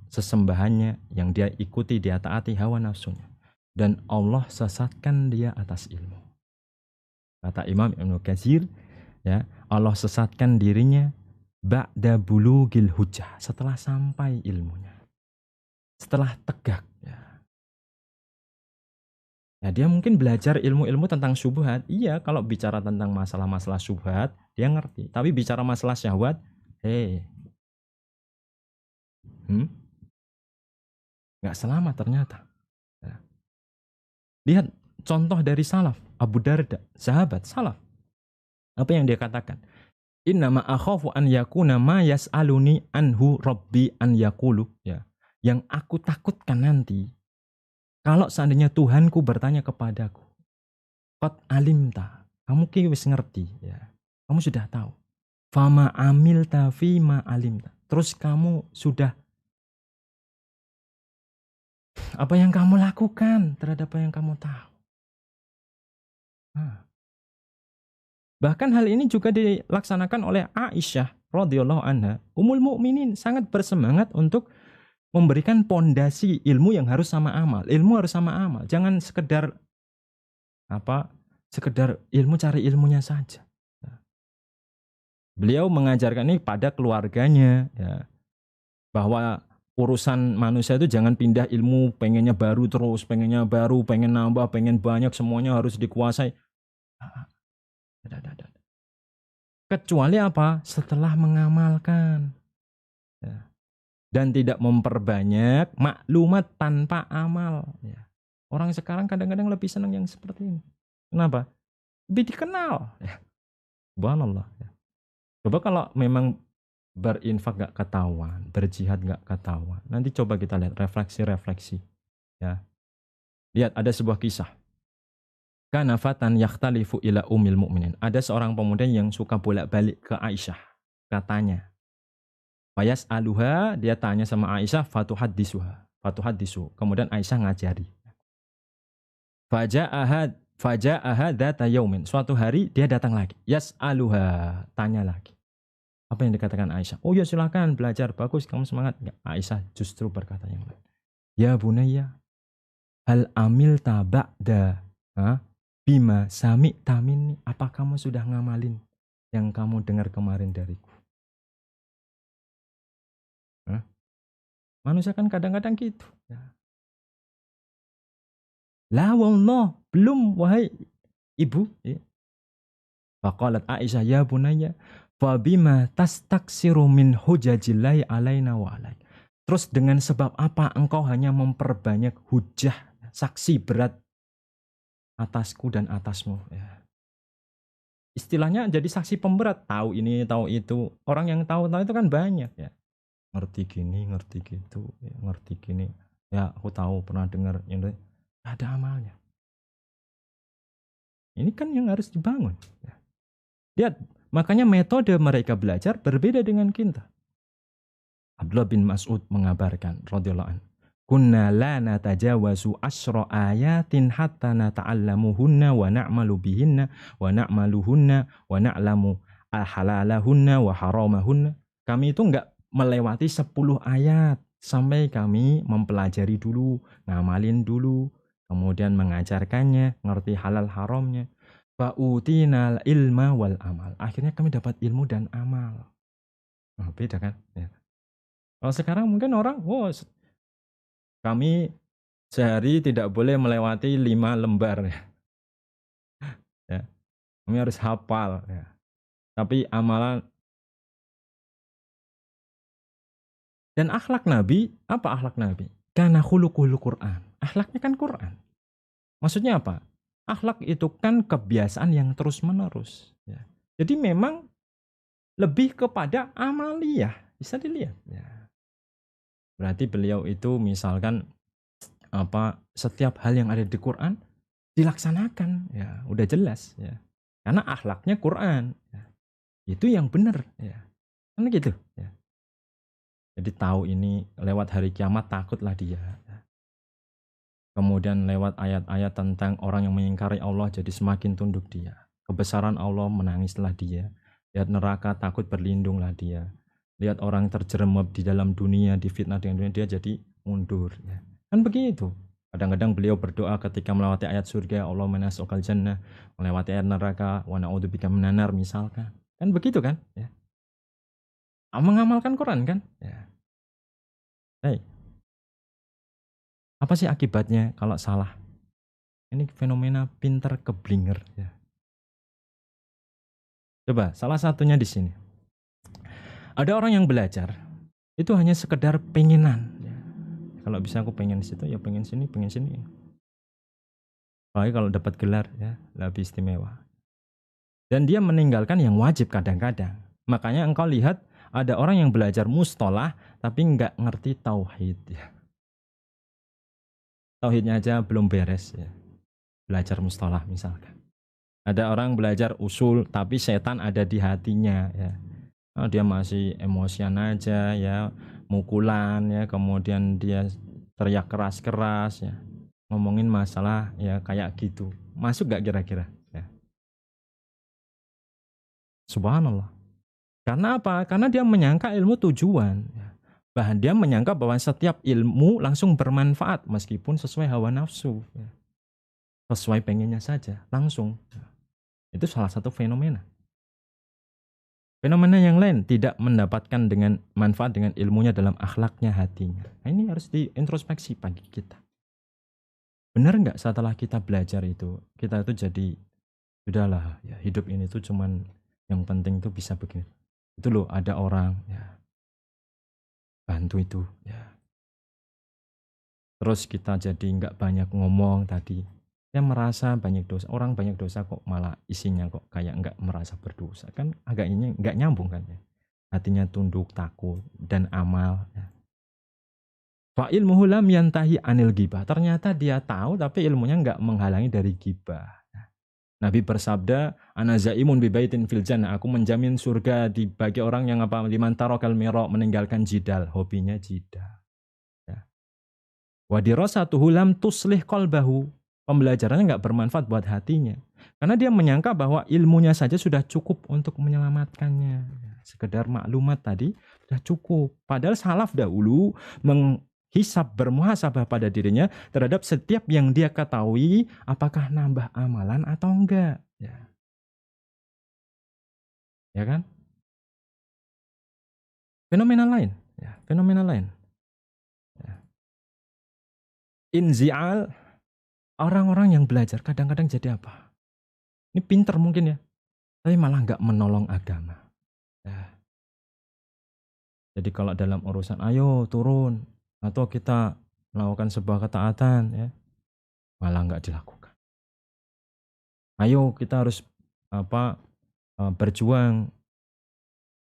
sesembahannya yang dia ikuti, dia taati hawa nafsunya, dan Allah sesatkan dia atas ilmu. Kata Imam Ibnu Katsir, ya, Allah sesatkan dirinya ba'da bulugil hujjah, setelah sampai ilmunya, setelah tegak, ya. Ya, dia mungkin belajar ilmu-ilmu tentang syubhat. Iya, kalau bicara tentang masalah-masalah syubhat dia ngerti, tapi bicara masalah syahwat, nggak selamat ternyata, ya. Lihat contoh dari salaf, Abu Darda, sahabat salaf. Apa yang dia katakan? Inna ma akhafu an yakuna ma yas'aluni anhu rabbi an yakulu, ya. Yang aku takutkan nanti kalau seandainya Tuhanku bertanya kepadaku, qad alimta, kamu ki wis ngerti, ya. Kamu sudah tahu. Fama amilta fi ma alimta. Terus kamu sudah, apa yang kamu lakukan terhadap apa yang kamu tahu? Nah. Bahkan hal ini juga dilaksanakan oleh Aisyah radhiyallahu anha. Ummul Mukminin sangat bersemangat untuk memberikan pondasi ilmu yang harus sama amal. Ilmu harus sama amal. Jangan sekedar sekedar ilmu, cari ilmunya saja. Beliau mengajarkan ini pada keluarganya, ya, bahwa urusan manusia itu jangan pindah ilmu, pengennya baru terus, pengen nambah, pengen banyak, semuanya harus dikuasai. Kecuali apa? Setelah mengamalkan, ya. Dan tidak memperbanyak maklumat tanpa amal, ya. Orang sekarang kadang-kadang lebih senang yang seperti ini. Kenapa? Lebih dikenal, ya. Subhanallah, ya. Coba kalau memang berinfak gak ketahuan, berjihad gak ketahuan, nanti coba kita lihat refleksi-refleksi, ya. Lihat ada sebuah kisah. Kana fatan yakhtalifu ila umil mu'minin. Ada seorang pemuda yang suka bolak-balik ke Aisyah. Katanya, Fayas aluha, dia tanya sama Aisyah, fatuhaddisu. Kemudian Aisyah ngajari. Faja'ahad data yaumin. Suatu hari dia datang lagi. Yas aluha, tanya lagi. Apa yang dikatakan Aisyah? Oh ya silakan belajar, bagus, kamu semangat. Enggak. Aisyah justru berkata yang lain. Ya bunayya, hal amil taba'da bima sami tamin, apa kamu sudah ngamalin yang kamu dengar kemarin dariku? Manusia kan kadang-kadang gitu, ya. La wallah, belum wahai ibu, ya. Faqalat Aisyah, ya bunayya, fa bima tastaksiru min hujajillahi alaina wa alaik. Terus dengan sebab apa engkau hanya memperbanyak hujah, saksi berat atasku dan atasmu, ya. Istilahnya jadi saksi pemberat, tahu ini, tahu itu. Orang yang tahu-tahu itu kan banyak, ya. Ngerti gini, ngerti gitu, ya, ngerti gini. Ya, aku tahu, pernah dengar, yang ada amalnya. Ini kan yang harus dibangun, ya. Lihat, makanya metode mereka belajar berbeda dengan kita. Abdullah bin Mas'ud mengabarkan radhiyallahu anhu, kunna la natajawazu asyra ayatin hatta nata'allamuhunna wa na'malu bihinna wa na'maluhunna wa na'lamu halalahunna wa haramahunna. Kami itu enggak melewati 10 ayat sampai kami mempelajari dulu, ngamalin dulu, kemudian mengajarkannya, ngerti halal haramnya. Fa'utinal ilma wal amal. Akhirnya kami dapat ilmu dan amal. Nah, beda kan? Ya. Kalau sekarang mungkin orang, kami sehari tidak boleh melewati 5 lembar. Ya. Kami harus hafal. Ya. Tapi amalan dan akhlak Nabi, apa akhlak Nabi? Kana khuluqul Quran. Akhlaknya kan Quran. Maksudnya apa? Akhlak itu kan kebiasaan yang terus-menerus. Ya. Jadi memang lebih kepada amaliyah. Bisa dilihat. Ya. Berarti beliau itu misalkan setiap hal yang ada di Quran dilaksanakan. Ya, udah jelas. Ya. Karena akhlaknya Quran. Ya. Itu yang benar. Ya. Kan gitu. Ya. Jadi tahu ini lewat hari kiamat takutlah dia. Kemudian lewat ayat-ayat tentang orang yang mengingkari Allah jadi semakin tunduk dia. Kebesaran Allah menangislah dia. Lihat neraka takut berlindunglah dia. Lihat orang terjerembab di dalam dunia, difitnah dengan dunia, dia jadi mundur. Ya. Kan begitu. Kadang-kadang beliau berdoa ketika melewati ayat surga, Allah manasukal jannah, melewati ayat neraka, wa na'udzubika minan nar misalkan. Kan begitu kan? Ya. Mengamalkan Quran kan? Ya. Hey. Apa sih akibatnya kalau salah? Ini fenomena pinter keblinger. Ya. Coba, salah satunya di sini. Ada orang yang belajar, itu hanya sekedar pengenan. Ya. Kalau bisa aku pengen situ, ya pengen sini, pengen sini. Apalagi kalau dapat gelar, ya lebih istimewa. Dan dia meninggalkan yang wajib kadang-kadang. Makanya engkau lihat, ada orang yang belajar mustolah, tapi nggak ngerti tauhid. Ya. Tauhidnya aja belum beres. Ya. Belajar mustolah misalkan. Ada orang belajar usul, tapi setan ada di hatinya. Ya. Oh, dia masih emosian aja, ya, mukulan, ya, kemudian dia teriak keras-keras, ya, ngomongin masalah, ya, kayak gitu. Masuk gak kira-kira? Ya. Subhanallah. Karena apa? Karena dia menyangka ilmu tujuan. Bahkan dia menyangka bahwa setiap ilmu langsung bermanfaat meskipun sesuai hawa nafsu. Sesuai pengennya saja, langsung. Itu salah satu fenomena. Fenomena yang lain tidak mendapatkan dengan manfaat dengan ilmunya dalam akhlaknya, hatinya. Nah, ini harus diintrospeksi bagi kita. Benar nggak setelah kita belajar itu, kita itu jadi, sudahlah, ya, hidup ini tuh cuman yang penting tuh bisa begini. Itu loh, ada orang, ya, bantu itu, ya. Terus kita jadi nggak banyak ngomong tadi. Dia merasa banyak dosa. Orang banyak dosa kok malah isinya kok kayak nggak merasa berdosa. Kan agaknya nggak nyambung kan ya. Hatinya tunduk, takut, dan amal. Ya. Fa ilmuhu lam yantahi anil gibah. Ternyata dia tahu tapi ilmunya nggak menghalangi dari gibah. Nabi bersabda, ana zaimun bi baitin fil jannah, aku menjamin surga bagi orang yang liman tarokal miro, meninggalkan jidal, hobinya jidal. Ya. Wa dirasatuhu lam tuslih qalbahu. Pembelajarannya nggak bermanfaat buat hatinya. Karena dia menyangka bahwa ilmunya saja sudah cukup untuk menyelamatkannya. Sekedar maklumat tadi sudah cukup. Padahal salaf dahulu menghisab, bermuhasabah pada dirinya terhadap setiap yang dia ketahui apakah nambah amalan atau enggak. Ya kan? Fenomena lain. Ya, fenomena lain. Ya. Inzial. Orang-orang yang belajar kadang-kadang jadi apa? Ini pinter mungkin ya, tapi malah nggak menolong agama. Ya. Jadi kalau dalam urusan, ayo turun, atau kita melakukan sebuah ketaatan, ya, malah nggak dilakukan. Ayo kita harus berjuang,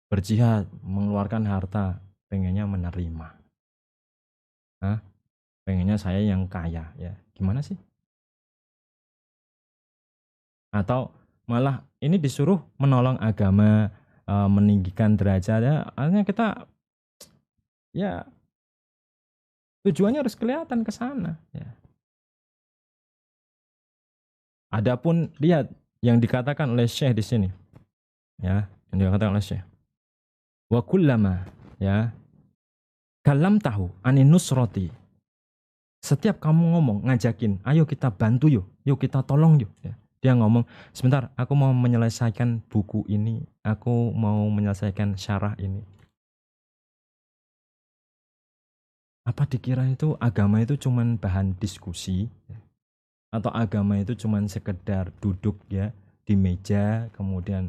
berjihad, mengeluarkan harta, pengennya menerima. Pengennya saya yang kaya, ya gimana sih? Atau malah ini disuruh menolong agama, meninggikan derajat, ya, artinya kita, ya, Tujuannya harus kelihatan ke sana. Ya. Adapun lihat yang dikatakan oleh Syekh di sini, ya, yang dikatakan oleh Syekh. Wa kullama, ya, kalam tahu anin nusroti. Setiap kamu ngomong, ngajakin, ayo kita bantu yuk, yuk kita tolong yuk. Ya. Dia ngomong, sebentar, aku mau menyelesaikan buku ini, aku mau menyelesaikan syarah ini. Apa dikira itu agama itu cuman bahan diskusi? Atau agama itu cuman sekedar duduk ya di meja, kemudian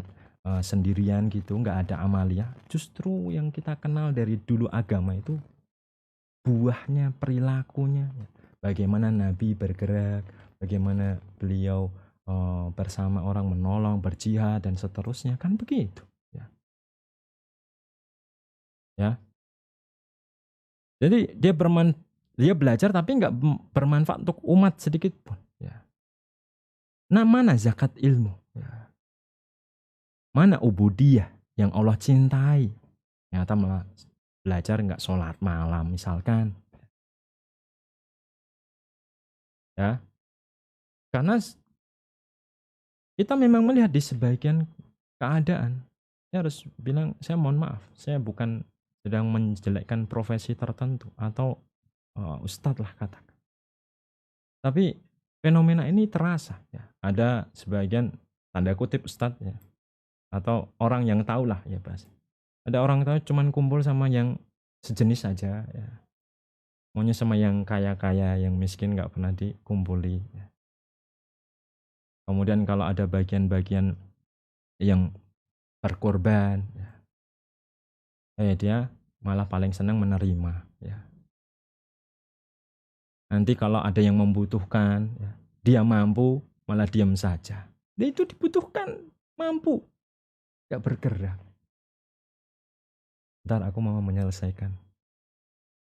sendirian gitu, nggak ada amalia? Justru yang kita kenal dari dulu agama itu buahnya, perilakunya. Bagaimana Nabi bergerak, bagaimana beliau bersama orang menolong, berjihad dan seterusnya, kan begitu. Ya. Ya. Jadi dia belajar tapi nggak bermanfaat untuk umat sedikit pun. Ya. Nah, mana zakat ilmu? Ya. Mana ubudiyah yang Allah cintai? Ternyata malah belajar nggak sholat malam misalkan. Ya. Karena kita memang melihat di sebagian keadaan. Saya harus bilang, saya mohon maaf, saya bukan sedang menjelekkan profesi tertentu atau ustadz lah katakan. Tapi fenomena ini terasa. Ya. Ada sebagian tanda kutip ustadz ya, atau orang yang tahu lah ya bahasa. Ada orang tahu cuman kumpul sama yang sejenis saja. Ya. Maunya sama yang kaya-kaya, yang miskin nggak pernah dikumpuli. Ya. Kemudian kalau ada bagian-bagian yang berkorban, ya, dia malah paling senang menerima. Ya. Nanti kalau ada yang membutuhkan, ya, dia mampu, malah diam saja. Dia itu dibutuhkan, mampu, gak bergerak. Ntar aku mau menyelesaikan.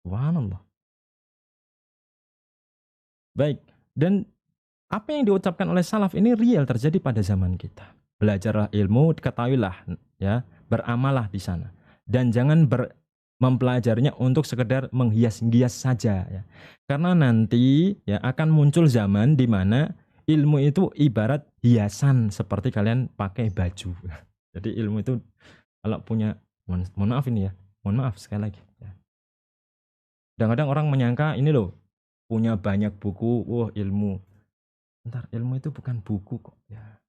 Subhanallah. Baik, dan apa yang diucapkan oleh salaf ini real terjadi pada zaman kita. Belajarlah ilmu, ketahuilah, ya, beramallah di sana. Dan jangan mempelajarinya untuk sekedar menghias-hias saja, ya. Karena nanti ya akan muncul zaman di mana ilmu itu ibarat hiasan seperti kalian pakai baju. Jadi ilmu itu kalau punya, mohon maaf ini ya, mohon maaf sekali lagi. Kadang-kadang orang menyangka ini loh, punya banyak buku, wah ilmu. Bentar, ilmu itu bukan buku kok. Ya.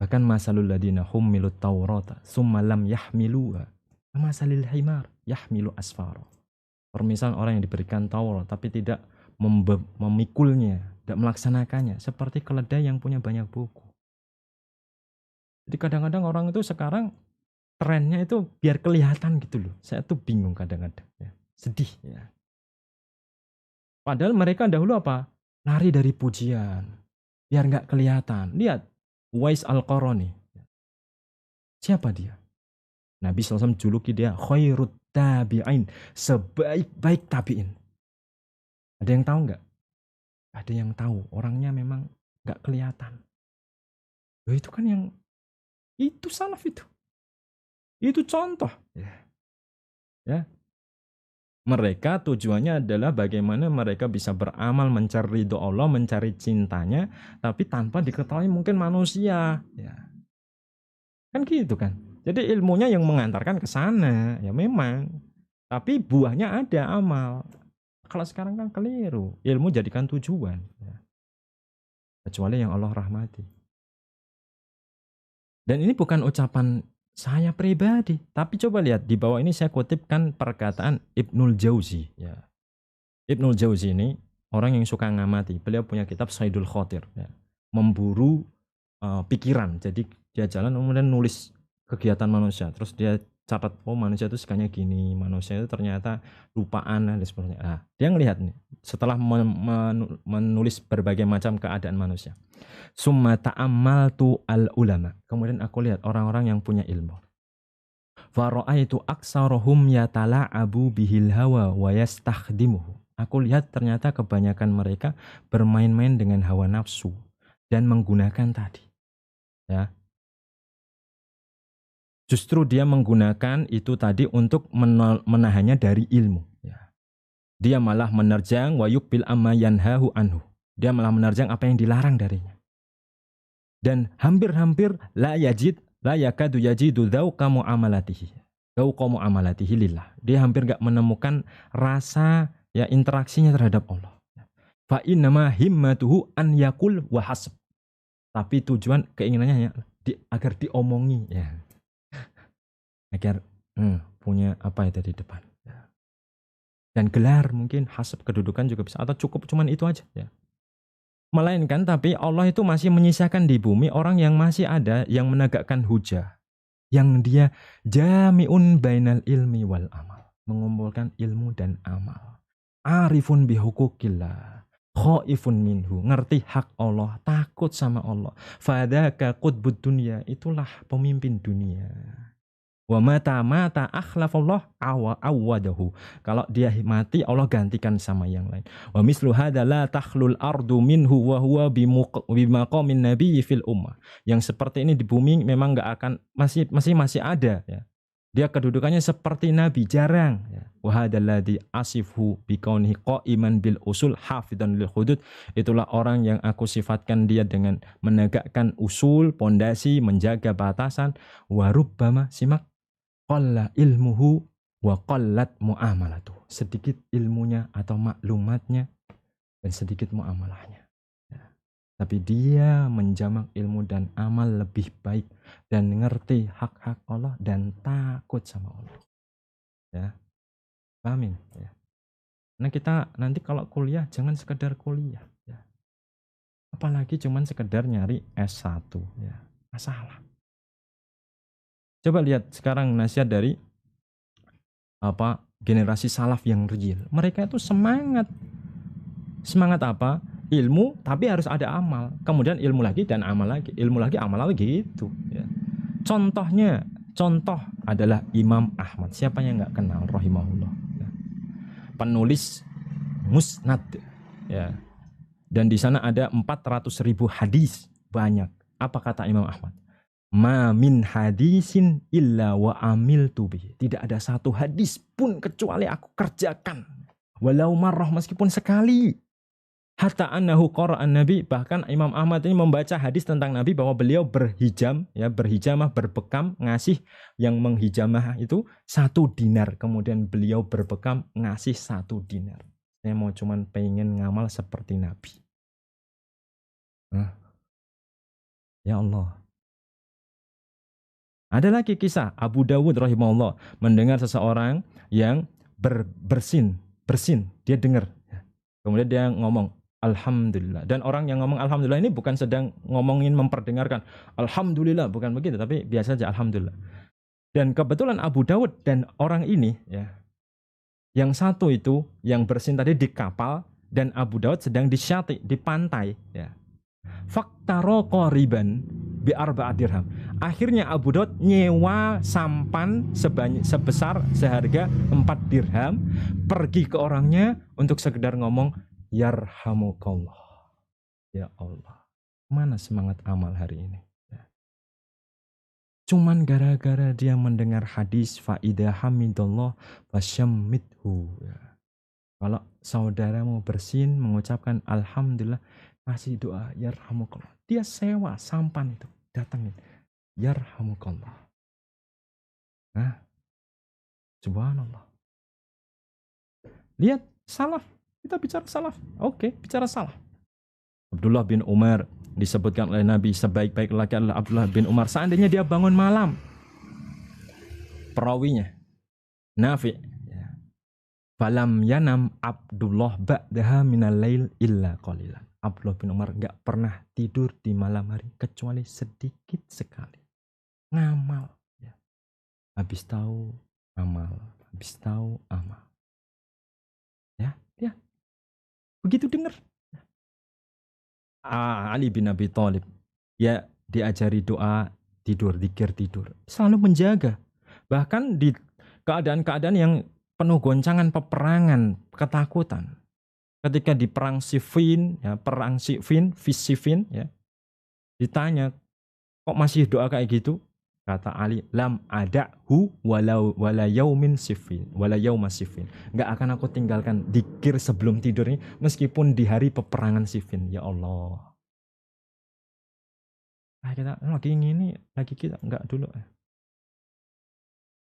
Bahkan masalul ladina hummilut taurata summa lam yahmiluha masalil himar yahmilu asfara. Permisalan orang yang diberikan Taurat tapi tidak memikulnya, tidak melaksanakannya, seperti keledai yang punya banyak buku. Jadi kadang-kadang orang itu sekarang trennya itu biar kelihatan gitu loh. Saya tuh bingung kadang-kadang. Ya. Sedih ya. Padahal mereka dahulu apa? Lari dari pujian. Biar nggak kelihatan. Lihat, Uwais Al-Qarani. Siapa dia? Nabi SAW juluki dia khairut tabi'in. Sebaik-baik tabi'in. Ada yang tahu nggak? Ada yang tahu. Orangnya memang nggak kelihatan. Loh, itu kan yang itu salaf itu. Itu contoh. Ya. Mereka tujuannya adalah bagaimana mereka bisa beramal, mencari ridho Allah, mencari cintanya, tapi tanpa diketahui mungkin manusia. Ya. Kan gitu kan. Jadi ilmunya yang mengantarkan ke sana, ya memang. Tapi buahnya ada amal. Kalau sekarang kan keliru. Ilmu jadikan tujuan. Ya. Kecuali yang Allah rahmati. Dan ini bukan ucapan saya pribadi, tapi coba lihat di bawah ini saya kutipkan perkataan Ibnul Jauzi. Ya. Ibnul Jauzi ini orang yang suka ngamati. Beliau punya kitab Saidul Khotir. Ya. Memburu pikiran. Jadi dia jalan kemudian nulis kegiatan manusia. Terus dia catat, oh manusia itu sukanya gini. Manusia itu ternyata lupaan dan sebagainya. Nah, dia ngelihat nih. Setelah menulis berbagai macam keadaan manusia. Summa ta'ammaltu al-ulama. Kemudian aku lihat orang-orang yang punya ilmu. Fara'aitu aksarahum yatala'abu bihil hawa wa yastakhdimuhu. Aku lihat ternyata kebanyakan mereka bermain-main dengan hawa nafsu dan menggunakan tadi. Ya. Justru dia menggunakan itu tadi untuk menahannya dari ilmu. Ya. Dia malah menerjang wa yuqbil amma yanhahu anhu. Dia malah menerjang apa yang dilarang darinya. Dan hampir-hampir la yakadu yajidu dzauqa muamalatihi. Dzauqa muamalatihi lillah. Dia hampir enggak menemukan rasa ya interaksinya terhadap Allah. Fa innama himmatuhu an yakul wa hasb. Tapi tujuan keinginannya ya, agar diomongi ya. Agar punya apa itu di depan. Dan gelar mungkin hasab kedudukan juga bisa atau cukup cuman itu aja ya. Melainkan tapi Allah itu masih menyisakan di bumi orang yang masih ada yang menegakkan hujah, yang dia jami'un bainal ilmi wal amal, mengumpulkan ilmu dan amal. Arifun bihukukillah, khaifun minhu, ngerti hak Allah, takut sama Allah. Fadaka qutbud dunia, itulah pemimpin dunia. Wa mata akhlafallah awwadahu. Kalau dia mati Allah gantikan sama yang lain. Wa mislu hadza la takhlul ardu minhu wa huwa bimaqamin nabiyyi fil ummah. Yang seperti ini di bumi memang enggak akan masih ada ya. Dia kedudukannya seperti nabi, jarang ya. Wa hadzalladzi asifhu biqaunihi qa'iman bil usul hafidhan lil hudud. Itulah orang yang aku sifatkan dia dengan menegakkan usul, pondasi, menjaga batasan. Wa rubbama simak qalla ilmuhu wa qallat muamalatuh. Sedikit ilmunya atau maklumatnya dan sedikit muamalahnya. Ya. Tapi dia menjamak ilmu dan amal lebih baik dan ngerti hak-hak Allah dan takut sama Allah. Ya. Pahamin ya. Nah kita nanti kalau kuliah jangan sekedar kuliah ya. Apalagi cuman sekedar nyari S1 ya. Masalah. Coba lihat sekarang nasihat dari generasi salaf yang real. Mereka itu semangat. Semangat apa? Ilmu tapi harus ada amal. Kemudian ilmu lagi dan amal lagi. Ilmu lagi amal lagi gitu ya. Contoh adalah Imam Ahmad. Siapa yang enggak kenal rahimahullah ya. Penulis Musnad ya. Dan di sana ada 400.000 hadis, banyak. Apa kata Imam Ahmad? Ma min hadisin illa wa amiltu bihi. Tidak ada satu hadis pun kecuali aku kerjakan. Walau marrah, meskipun sekali. Hatta annahu qara'an Nabi, bahkan Imam Ahmad ini membaca hadis tentang Nabi bahwa beliau berhijamah, berbekam, ngasih yang menghijamah itu 1 dinar. Kemudian beliau berbekam ngasih 1 dinar. Saya mau cuman pengen ngamal seperti Nabi. Ya Allah. Ada lagi kisah Abu Dawud rahimahullah mendengar seseorang yang bersin, dia dengar. Kemudian dia ngomong alhamdulillah. Dan orang yang ngomong alhamdulillah ini bukan sedang ngomongin memperdengarkan alhamdulillah, bukan begitu, tapi biasa aja alhamdulillah. Dan kebetulan Abu Dawud dan orang ini ya, yang satu itu yang bersin tadi di kapal dan Abu Dawud sedang di syati, di pantai ya. Faktaro qoriban bi arba'at dirham. Akhirnya Abu Daud nyewa sampan sebesar seharga 4 dirham, pergi ke orangnya untuk sekedar ngomong yarhamukallah. Ya Allah, mana semangat amal hari ini? Cuman gara-gara dia mendengar hadis faidah hamidallah fasyammithu ya. Kalau saudaramu bersin mengucapkan alhamdulillah, kasih doa yarhamukallah. Dia sewa sampan itu, datangin yarhamukallah. Nah, subhanallah. Lihat salaf, kita bicara salaf. Oke, bicara salaf. Abdullah bin Umar disebutkan oleh Nabi sebaik-baik laki adalah Abdullah bin Umar. Seandainya dia bangun malam, perawinya Nafi, falam yanam Abdullah ba'daha minal lail illa qalilan. Abdullah bin Umar enggak pernah tidur di malam hari kecuali sedikit sekali. Ngamal ya. Habis tahu amal, habis tahu amal. Ya. Begitu dengar. Ali bin Abi Thalib ya diajari doa tidur, zikir tidur. Selalu menjaga. Bahkan di keadaan-keadaan yang penuh goncangan peperangan, ketakutan. Ketika di perang Siffin, ya, ditanya, kok masih doa kayak gitu? Kata Ali, lam ada'hu wala yaumin sifin, wala yauma sifin. Enggak akan aku tinggalkan dikir sebelum tidur ini meskipun di hari peperangan Siffin. Ya Allah. Kita lagi ini lagi kita enggak dulu.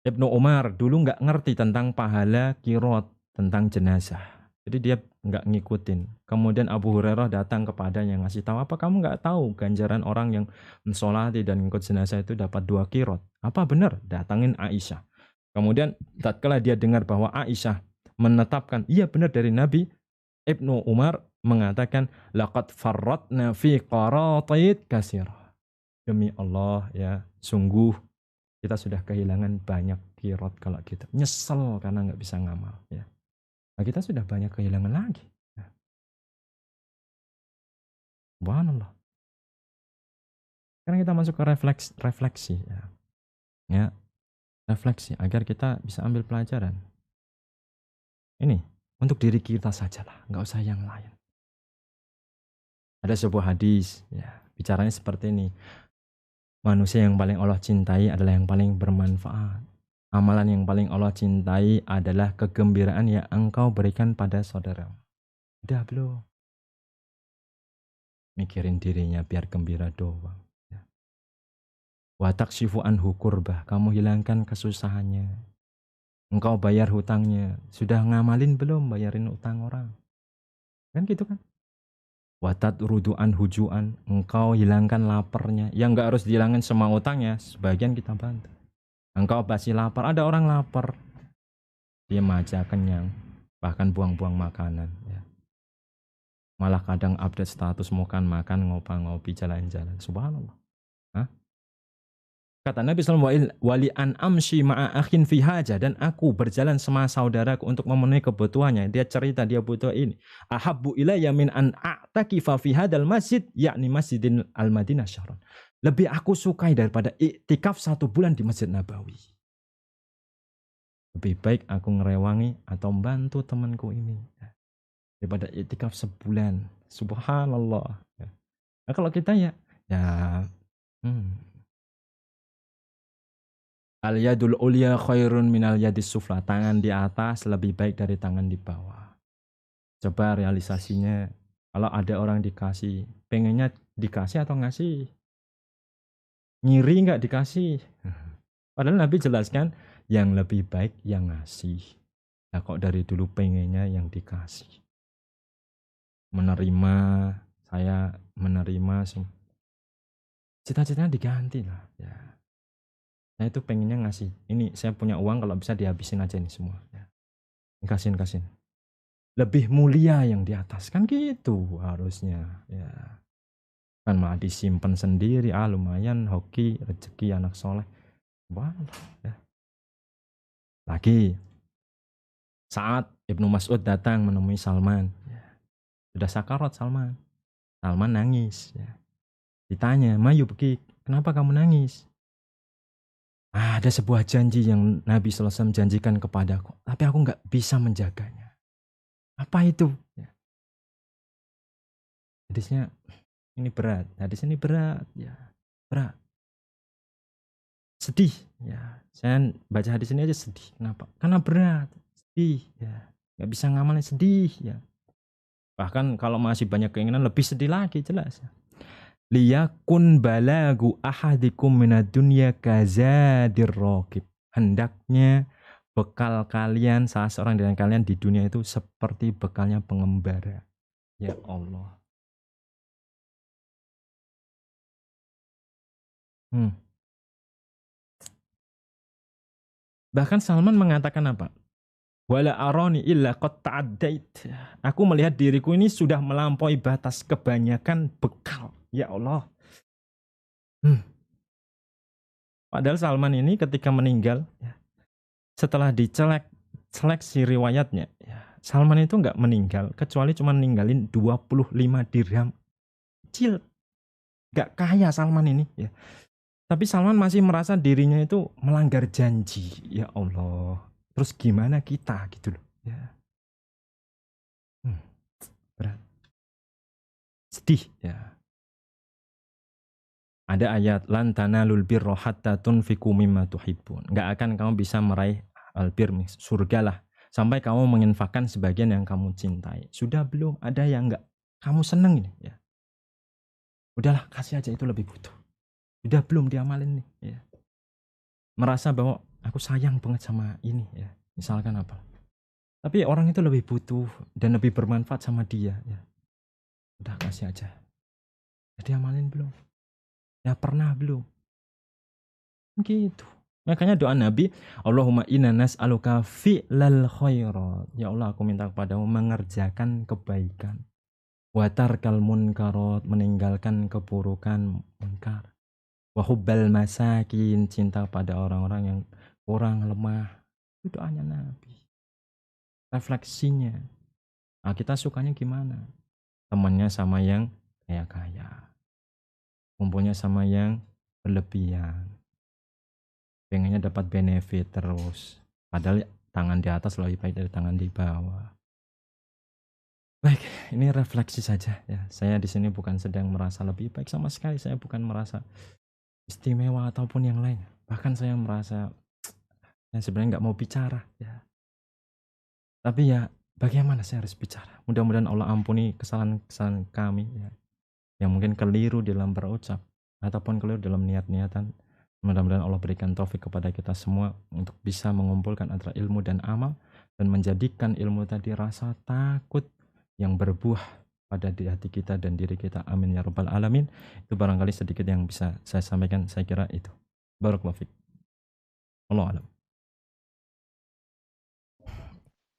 Ibnu Umar dulu enggak ngerti tentang pahala kirot, tentang jenazah. Jadi dia nggak ngikutin. Kemudian Abu Hurairah datang kepadanya ngasih tahu, apa kamu nggak tahu ganjaran orang yang mensolati dan ngikut jenazah itu dapat 2 kirot? Apa benar? Datangin Aisyah. Kemudian tatkala dia dengar bahwa Aisyah menetapkan, iya benar dari Nabi, Ibnu Umar mengatakan, laqad farratna fi qaratait katsir. Demi Allah ya, sungguh kita sudah kehilangan banyak kirot kalau kita nyesel karena nggak bisa ngamal ya. Nah, kita sudah banyak kehilangan lagi. Subhanallah. Sekarang kita masuk ke refleksi ya. Ya, refleksi agar kita bisa ambil pelajaran. Ini untuk diri kita sajalah, nggak usah yang lain. Ada sebuah hadis ya, bicaranya seperti ini. Manusia yang paling Allah cintai adalah yang paling bermanfaat. Amalan yang paling Allah cintai adalah kegembiraan yang engkau berikan pada saudara. Udah belum? Mikirin dirinya biar gembira doang. Wa takshifu anhu kurbah, kamu hilangkan kesusahannya. Engkau bayar hutangnya. Sudah ngamalin belum bayarin utang orang? Kan gitu kan? Wa tatrudu anhu ju'an, engkau hilangkan laparnya. Yang enggak harus dihilangkan semua utangnya, sebagian kita bantu. Engkau pasti lapar, ada orang lapar, dia aja kenyang, bahkan buang-buang makanan ya. Malah kadang update status makan, ngopi, jalan-jalan. Subhanallah. Hah? Kata Nabi SAW, wali an amshi ma'a akhin fi haja, dan aku berjalan sama saudaraku untuk memenuhi kebutuhannya. Dia cerita dia butuh ini. Ahabbu ilayya min an a'takifa fi hadal masjid, yakni masjidin al-Madinah syahran. Lebih aku sukai daripada iktikaf 1 bulan di Masjid Nabawi. Lebih baik aku ngerewangi atau membantu temanku ini daripada iktikaf sebulan. Subhanallah. Nah kalau kita ya al-yadul ulya khairun minal yadis sufla. Tangan di atas lebih baik dari tangan di bawah. Coba realisasinya, kalau ada orang dikasih, pengennya dikasih atau ngasih? Ngiri nggak dikasih? Padahal Nabi jelaskan, yang lebih baik yang ngasih. Nah kok dari dulu pengennya yang dikasih? Menerima, saya menerima, cita-citanya diganti lah ya. Saya itu pengennya ngasih, ini saya punya uang kalau bisa dihabisin aja ini semua ya. Kasihin. Lebih mulia yang di atas kan gitu harusnya ya. Kan malah disimpan sendiri, lumayan hoki rezeki anak soleh. Wah ya. Lagi saat Ibnu Mas'ud datang menemui Salman ya. Sudah sakarat Salman nangis ya. Ditanya, Mayu Beki, kenapa kamu nangis? Ada sebuah janji yang Nabi SAW janjikan kepadaku, tapi aku nggak bisa menjaganya. Apa itu? Ya. Hadisnya ini berat. Hadis ini berat, ya berat. Sedih, ya. Saya baca hadis ini aja sedih. Kenapa? Karena berat, sedih, ya. Nggak bisa ngamalin, sedih, ya. Bahkan kalau masih banyak keinginan lebih sedih lagi, jelas. Ya. Liyakun balagu ahadikum minad dunya kazadir raqib. Hendaknya bekal kalian, salah seorang dari kalian di dunia itu seperti bekalnya pengembara. Ya Allah. Bahkan Salman mengatakan apa? Wala arani illa qad ta'addait. Aku melihat diriku ini sudah melampaui batas, kebanyakan bekal. Ya Allah. Padahal Salman ini ketika meninggal, setelah seleksi riwayatnya, Salman itu nggak meninggal, kecuali cuma ninggalin 25 dirham. Kecil. Nggak kaya Salman ini. Ya. Tapi Salman masih merasa dirinya itu melanggar janji. Ya Allah. Terus gimana kita gitu loh. Ya. Berat. Sedih ya. Ada ayat lan tanalul birra hatta tunfiqu mimma tuhibbun. Enggak akan kamu bisa meraih albir surga lah sampai kamu menginfakkan sebagian yang kamu cintai. Sudah belum? Ada yang enggak kamu seneng ini ya. Udahlah kasih aja, itu lebih butuh. Sudah belum diamalin nih ya. Merasa bahwa aku sayang banget sama ini ya. Misalkan apa. Tapi orang itu lebih butuh dan lebih bermanfaat sama dia ya. Udah kasih aja. Jadi amalin belum? Ya pernah belum? Gitu. Makanya doa Nabi, Allahumma inna nas'aluka fi'lal khairat. Ya Allah, aku minta kepadamu mengerjakan kebaikan. Wa tarkal munkarat, meninggalkan keburukan munkar. Wa hubbal masakin, cinta pada orang-orang yang kurang lemah. Itu doanya Nabi. Refleksinya. Nah, kita sukanya gimana? Temannya sama yang kaya-kaya. Kumpulnya sama yang berlebihan. Pengennya dapat benefit terus. Padahal tangan di atas lebih baik dari tangan di bawah. Baik, ini refleksi saja ya. Saya di sini bukan sedang merasa lebih baik sama sekali. Saya bukan merasa istimewa ataupun yang lain. Bahkan saya merasa saya sebenarnya nggak mau bicara ya. Tapi ya bagaimana saya harus bicara? Mudah-mudahan Allah ampuni kesalahan-kesalahan kami ya. Yang mungkin keliru dalam berucap ataupun keliru dalam niat-niatan. Mudah-mudahan Allah berikan taufik kepada kita semua untuk bisa mengumpulkan antara ilmu dan amal dan menjadikan ilmu tadi rasa takut yang berbuah pada di hati kita dan diri kita. Amin ya rabbal alamin. Itu barangkali sedikit yang bisa saya sampaikan. Saya kira itu. Barakallahu fiik. Allah alam.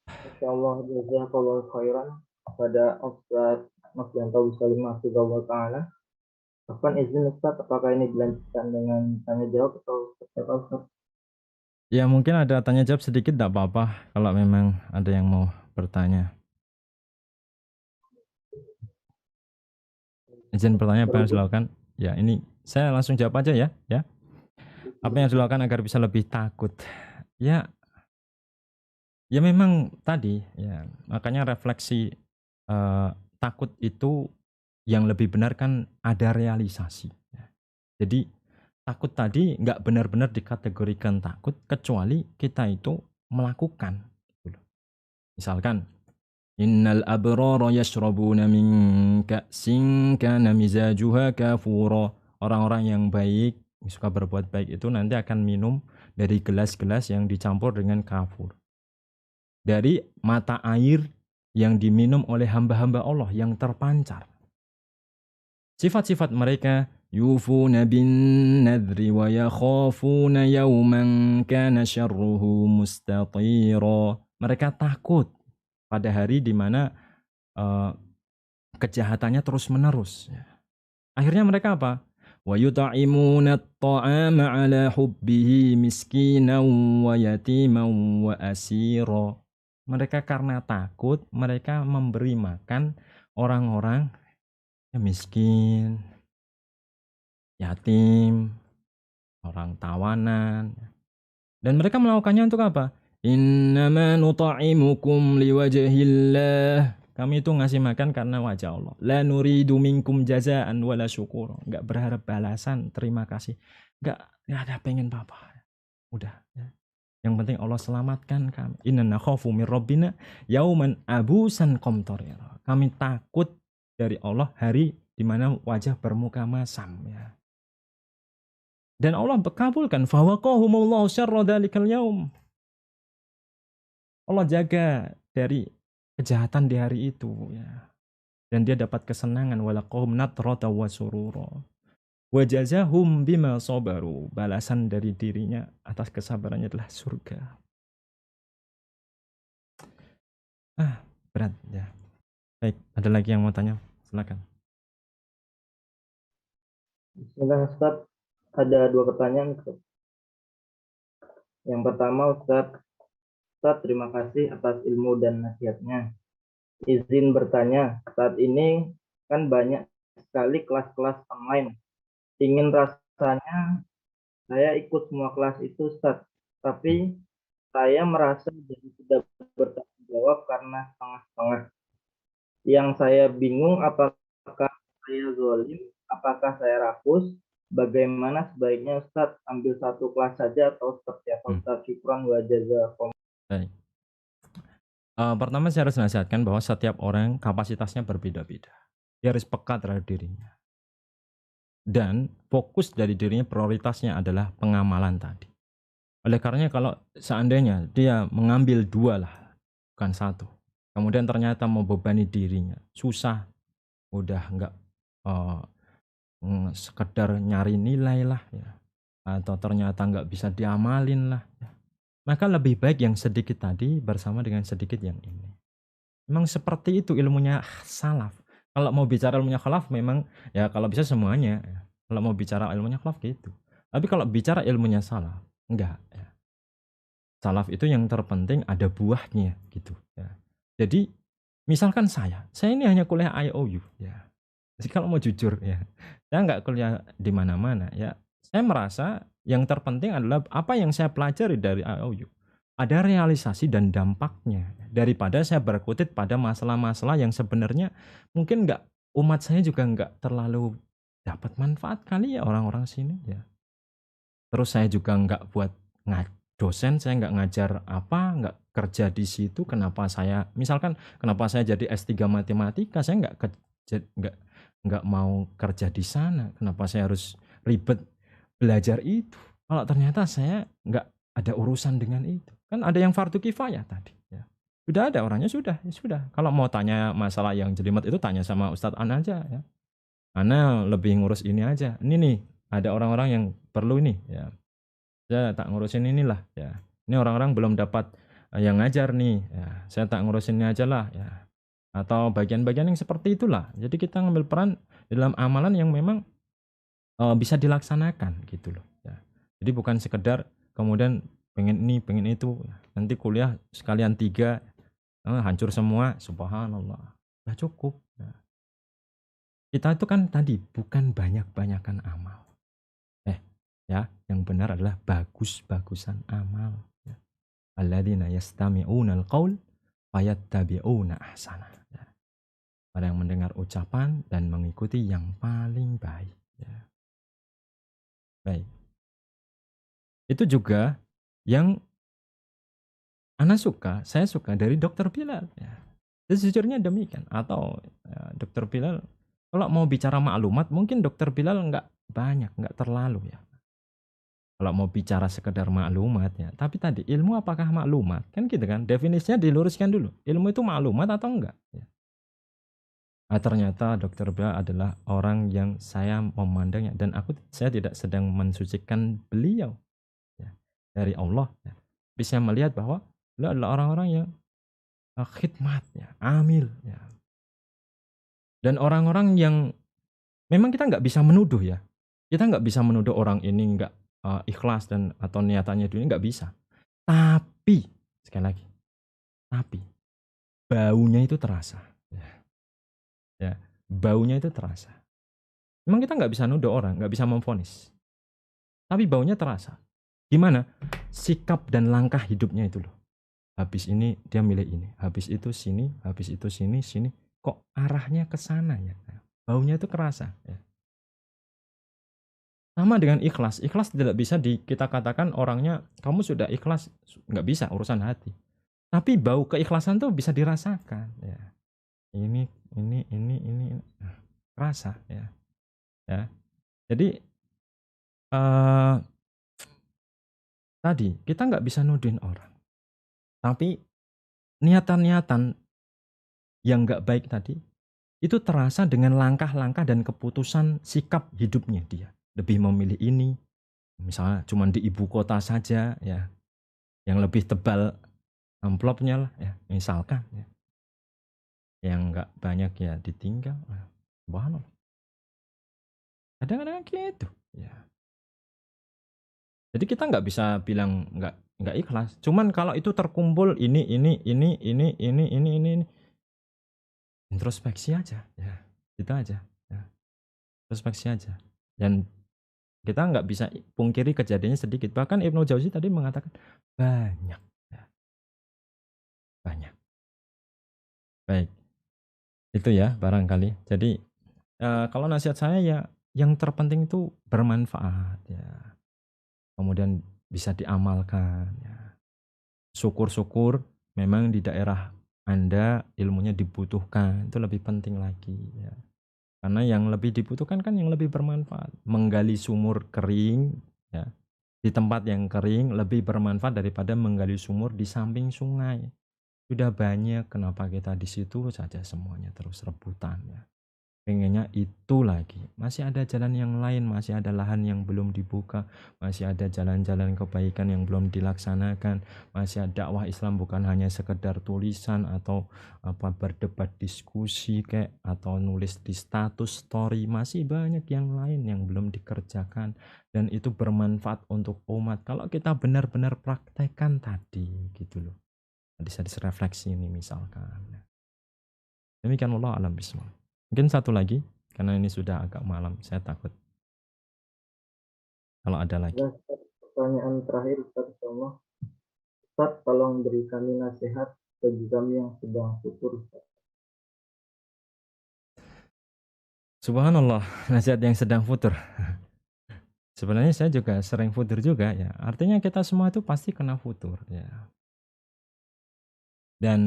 Insyaallah jazakallahu khairan pada Ustaz Nofrianto Bisalim Hafizahullah Ta'ala. Bahkan izin Ustaz, apakah ini dilanjutkan dengan tanya jawab atau seperti apa Ustaz? Ya mungkin ada tanya jawab sedikit, tidak apa-apa kalau memang ada yang mau bertanya. Izin bertanya apa yang harus dilakukan? Ya ini saya langsung jawab aja ya. Apa yang harus dilakukan agar bisa lebih takut? Ya memang tadi ya, makanya refleksi takut itu yang lebih benar kan ada realisasi. Jadi takut tadi nggak benar-benar dikategorikan takut kecuali kita itu melakukan. Misalkan innal abrara yashrabuna min ka'sin kana mizajuha kafura. Orang-orang yang baik, suka berbuat baik itu nanti akan minum dari gelas-gelas yang dicampur dengan kafur. Dari mata air yang diminum oleh hamba-hamba Allah yang terpancar. Sifat-sifat mereka yufuna bin nadri wa yakhafuna yawman kana syarruhu mustatira. Mereka takut pada hari di mana kejahatannya terus-menerus. Akhirnya mereka apa? Wa yut'imuna at-ta'ama 'ala hubbihi miskinan wa yatiman wa asira. Mereka karena takut, mereka memberi makan orang-orang yang miskin, yatim, orang tawanan. Dan mereka melakukannya untuk apa? Innama nut'imukum liwajhillah. Kami itu ngasih makan karena wajah Allah. La nuridu minkum jazaan wala syukur. Enggak berharap balasan, terima kasih. Enggak ada pengen apa-apa. Udah ya. Yang penting Allah selamatkan kami. Inna nakhafu min rabbina yauman abusan qamtarira. Kami takut dari Allah hari di mana wajah bermuka masam ya. Dan Allah kabulkan fawaqahumullahu syarra dzalikal yaum. Allah jaga dari kejahatan di hari itu ya. Dan dia dapat kesenangan walaqahum nadrata wa surura. Wa jazahum bima sabaru. Balasan dari dirinya atas kesabarannya adalah surga. Berat ya. Baik, ada lagi yang mau tanya? Silakan. Bismillah Ustaz, ada 2 pertanyaan Ustaz. Yang pertama Ustaz, terima kasih atas ilmu dan nasihatnya. Izin bertanya, saat ini kan banyak sekali kelas-kelas online. Ingin rasanya saya ikut semua kelas itu Ustaz, tapi saya merasa jadi tidak bertanggung jawab karena setengah-setengah. Yang saya bingung apakah saya zalim, apakah saya rakus, Bagaimana sebaiknya Ustadz, ambil satu kelas saja atau seperti apa Ustadz? Syukran wa jazakum. Baik. Pertama saya harus nasihatkan bahwa setiap orang kapasitasnya berbeda-beda. Dia harus peka terhadap dirinya. Dan fokus dari dirinya prioritasnya adalah pengamalan tadi. Oleh karenanya kalau seandainya dia mengambil dua lah, bukan satu. Kemudian ternyata membebani dirinya, susah, udah nggak sekedar nyari nilai lah ya. Atau ternyata nggak bisa diamalin lah ya. Maka lebih baik yang sedikit tadi bersama dengan sedikit yang ini. Memang seperti itu ilmunya salaf. Kalau mau bicara ilmunya khalaf memang ya kalau bisa semuanya ya. Kalau mau bicara ilmunya khalaf gitu. Tapi kalau bicara ilmunya salaf enggak ya. Salaf itu yang terpenting ada buahnya gitu ya. Jadi misalkan saya ini hanya kuliah IOU ya. Jadi kalau mau jujur ya, saya nggak kuliah di mana-mana ya. Saya merasa yang terpenting adalah apa yang saya pelajari dari IOU. Ada realisasi dan dampaknya daripada saya berkutit pada masalah-masalah yang sebenarnya mungkin nggak, umat saya juga nggak terlalu dapat manfaat kali ya orang-orang sini ya. Terus saya juga nggak buat dosen, saya nggak ngajar apa, nggak kerja di situ. Kenapa saya, misalkan kenapa saya jadi S3 matematika, saya nggak mau kerja di sana. Kenapa saya harus ribet belajar itu? Kalau ternyata saya nggak ada urusan dengan itu. Kan ada yang fardu kifayah tadi. Ya. Sudah ada orangnya, sudah, ya sudah. Kalau mau tanya masalah yang jelimet itu tanya sama Ustadz An aja ya. Ana lebih ngurus ini aja. Ini nih, ada orang-orang yang perlu ini ya. Saya tak ngurusin inilah ya. Ini orang-orang belum dapat yang ngajar nih ya. Saya tak ngurusin ini aja lah ya. Atau bagian-bagian yang seperti itulah. Jadi kita ngambil peran dalam amalan yang memang bisa dilaksanakan gitu loh ya. Jadi bukan sekedar kemudian pengen ini pengen itu, nanti kuliah sekalian 3 hancur semua, subhanallah, nggak cukup ya. Kita itu kan tadi bukan banyak-banyakan amal ya, yang benar adalah bagus-bagusan amal ya. Alladzina yastami'una al-qaul fayattabi'una ahsana ya. Pada yang mendengar ucapan dan mengikuti yang paling baik ya. Baik. Itu juga yang saya suka dari Dr. Bilal ya. Sejujurnya demikian. Atau Dr. Bilal kalau mau bicara maklumat mungkin Dr. Bilal nggak banyak, nggak terlalu ya. Kalau mau bicara sekedar maklumat ya. Tapi tadi ilmu apakah maklumat? Kan gitu kan. Definisinya diluruskan dulu. Ilmu itu maklumat atau enggak? Ya. Nah, ternyata Dr. Bilal adalah orang yang saya memandangnya dan saya tidak sedang mensucikan beliau ya, dari Allah ya. Bisa melihat bahwa beliau adalah orang-orang yang khidmat ya, amil ya. Dan orang-orang yang memang kita nggak bisa menuduh ya. Kita nggak bisa menuduh orang ini nggak ikhlas dan atau niatannya dunia, nggak bisa. Tapi sekali lagi, tapi baunya itu terasa. Ya, baunya itu terasa. Memang kita nggak bisa nuduh orang, nggak bisa memvonis. Tapi baunya terasa. Gimana? Sikap dan langkah hidupnya itu loh. Habis ini dia milih ini, habis itu sini, habis itu sini, sini. Kok arahnya ke sana ya? Baunya itu kerasa. Ya. Sama dengan ikhlas. Ikhlas tidak bisa kita katakan orangnya kamu sudah ikhlas, nggak bisa urusan hati. Tapi bau keikhlasan tuh bisa dirasakan. Ya. Ini, rasa ya. Ya. Jadi tadi kita nggak bisa nuduhin orang. Tapi niatan-niatan yang nggak baik tadi itu terasa dengan langkah-langkah dan keputusan sikap hidupnya dia. Lebih memilih ini, misalnya cuma di ibu kota saja ya, yang lebih tebal amplopnya lah ya, misalkan ya. Yang nggak banyak ya ditinggal. Subhanallah. Kadang-kadang gitu ya. Jadi kita nggak bisa bilang nggak ikhlas. Cuman kalau itu terkumpul ini introspeksi aja ya, itu aja ya. Introspeksi aja. Dan kita nggak bisa pungkiri kejadiannya sedikit. Bahkan Ibnu Jauzi tadi mengatakan banyak ya. Banyak. Baik, itu ya barangkali. Jadi kalau nasihat saya ya yang terpenting itu bermanfaat ya. Kemudian bisa diamalkan ya. Syukur-syukur memang di daerah Anda ilmunya dibutuhkan, itu lebih penting lagi ya. Karena yang lebih dibutuhkan kan yang lebih bermanfaat. Menggali sumur kering ya, di tempat yang kering lebih bermanfaat daripada menggali sumur di samping sungai. Sudah banyak, kenapa kita di situ saja semuanya terus rebutan ya. Pengennya itu lagi. Masih ada jalan yang lain, masih ada lahan yang belum dibuka, masih ada jalan-jalan kebaikan yang belum dilaksanakan, masih ada dakwah Islam bukan hanya sekedar tulisan atau apa berdebat diskusi kayak atau nulis di status story, masih banyak yang lain yang belum dikerjakan dan itu bermanfaat untuk umat. Kalau kita benar-benar praktekkan tadi gitu loh. Bisa refleksi ini misalkan. Demikian Allah alam bismillah. Mungkin satu lagi, karena ini sudah agak malam, saya takut. Kalau ada lagi. Ya, Ustaz, pertanyaan terakhir Ustaz Somno. Ustaz, tolong beri kami nasihat bagi kami yang sedang futur Ustaz. Subhanallah, nasihat yang sedang futur. Sebenarnya saya juga sering futur juga ya. Artinya kita semua itu pasti kena futur ya. Dan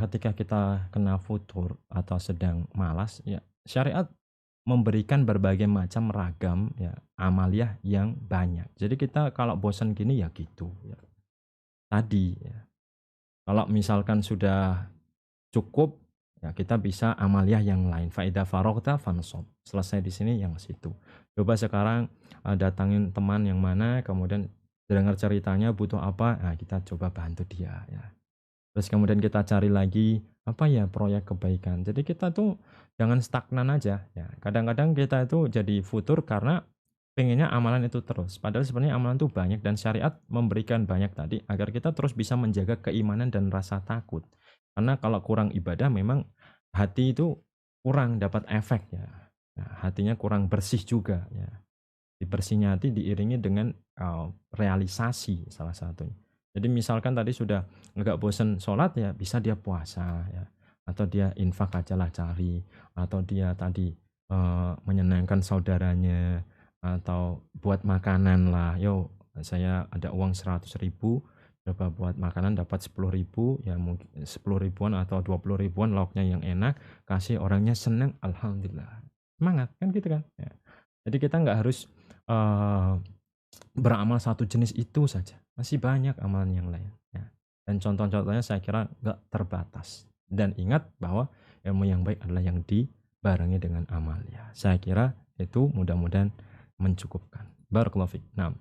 ketika kita kena futur atau sedang malas ya, syariat memberikan berbagai macam ragam ya amaliyah yang banyak. Jadi kita kalau bosan gini ya gitu ya. Tadi ya. Kalau misalkan sudah cukup ya kita bisa amaliyah yang lain. Faida farogta fansob. Selesai di sini yang situ. Coba sekarang datangin teman yang mana, kemudian dengar ceritanya butuh apa, nah kita coba bantu dia ya. Terus kemudian kita cari lagi apa ya proyek kebaikan. Jadi kita tuh jangan stagnan aja ya. Kadang-kadang kita itu jadi futur karena pengennya amalan itu terus. Padahal sebenarnya amalan itu banyak dan syariat memberikan banyak tadi agar kita terus bisa menjaga keimanan dan rasa takut. Karena kalau kurang ibadah memang hati itu kurang dapat efek ya. Nah, hatinya kurang bersih juga ya. Bersihnya hati diiringi dengan realisasi salah satunya. Jadi misalkan tadi sudah nggak bosen sholat ya bisa dia puasa ya. Atau dia infak aja lah cari. Atau dia tadi menyenangkan saudaranya. Atau buat makanan lah. Yo saya ada uang 100.000. Coba buat makanan dapat 10.000. Ya mungkin 10 ribuan atau 20 ribuan lauknya yang enak. Kasih orangnya seneng. Alhamdulillah. Semangat kan gitu kan ya. Jadi kita nggak harus beramal satu jenis itu saja. Masih banyak amalan yang lain. Ya. Dan contoh-contohnya saya kira nggak terbatas. Dan ingat bahwa ilmu yang baik adalah yang dibarengi dengan amal. Ya. Saya kira itu mudah-mudahan mencukupkan. Barakallahu fiik. Nah.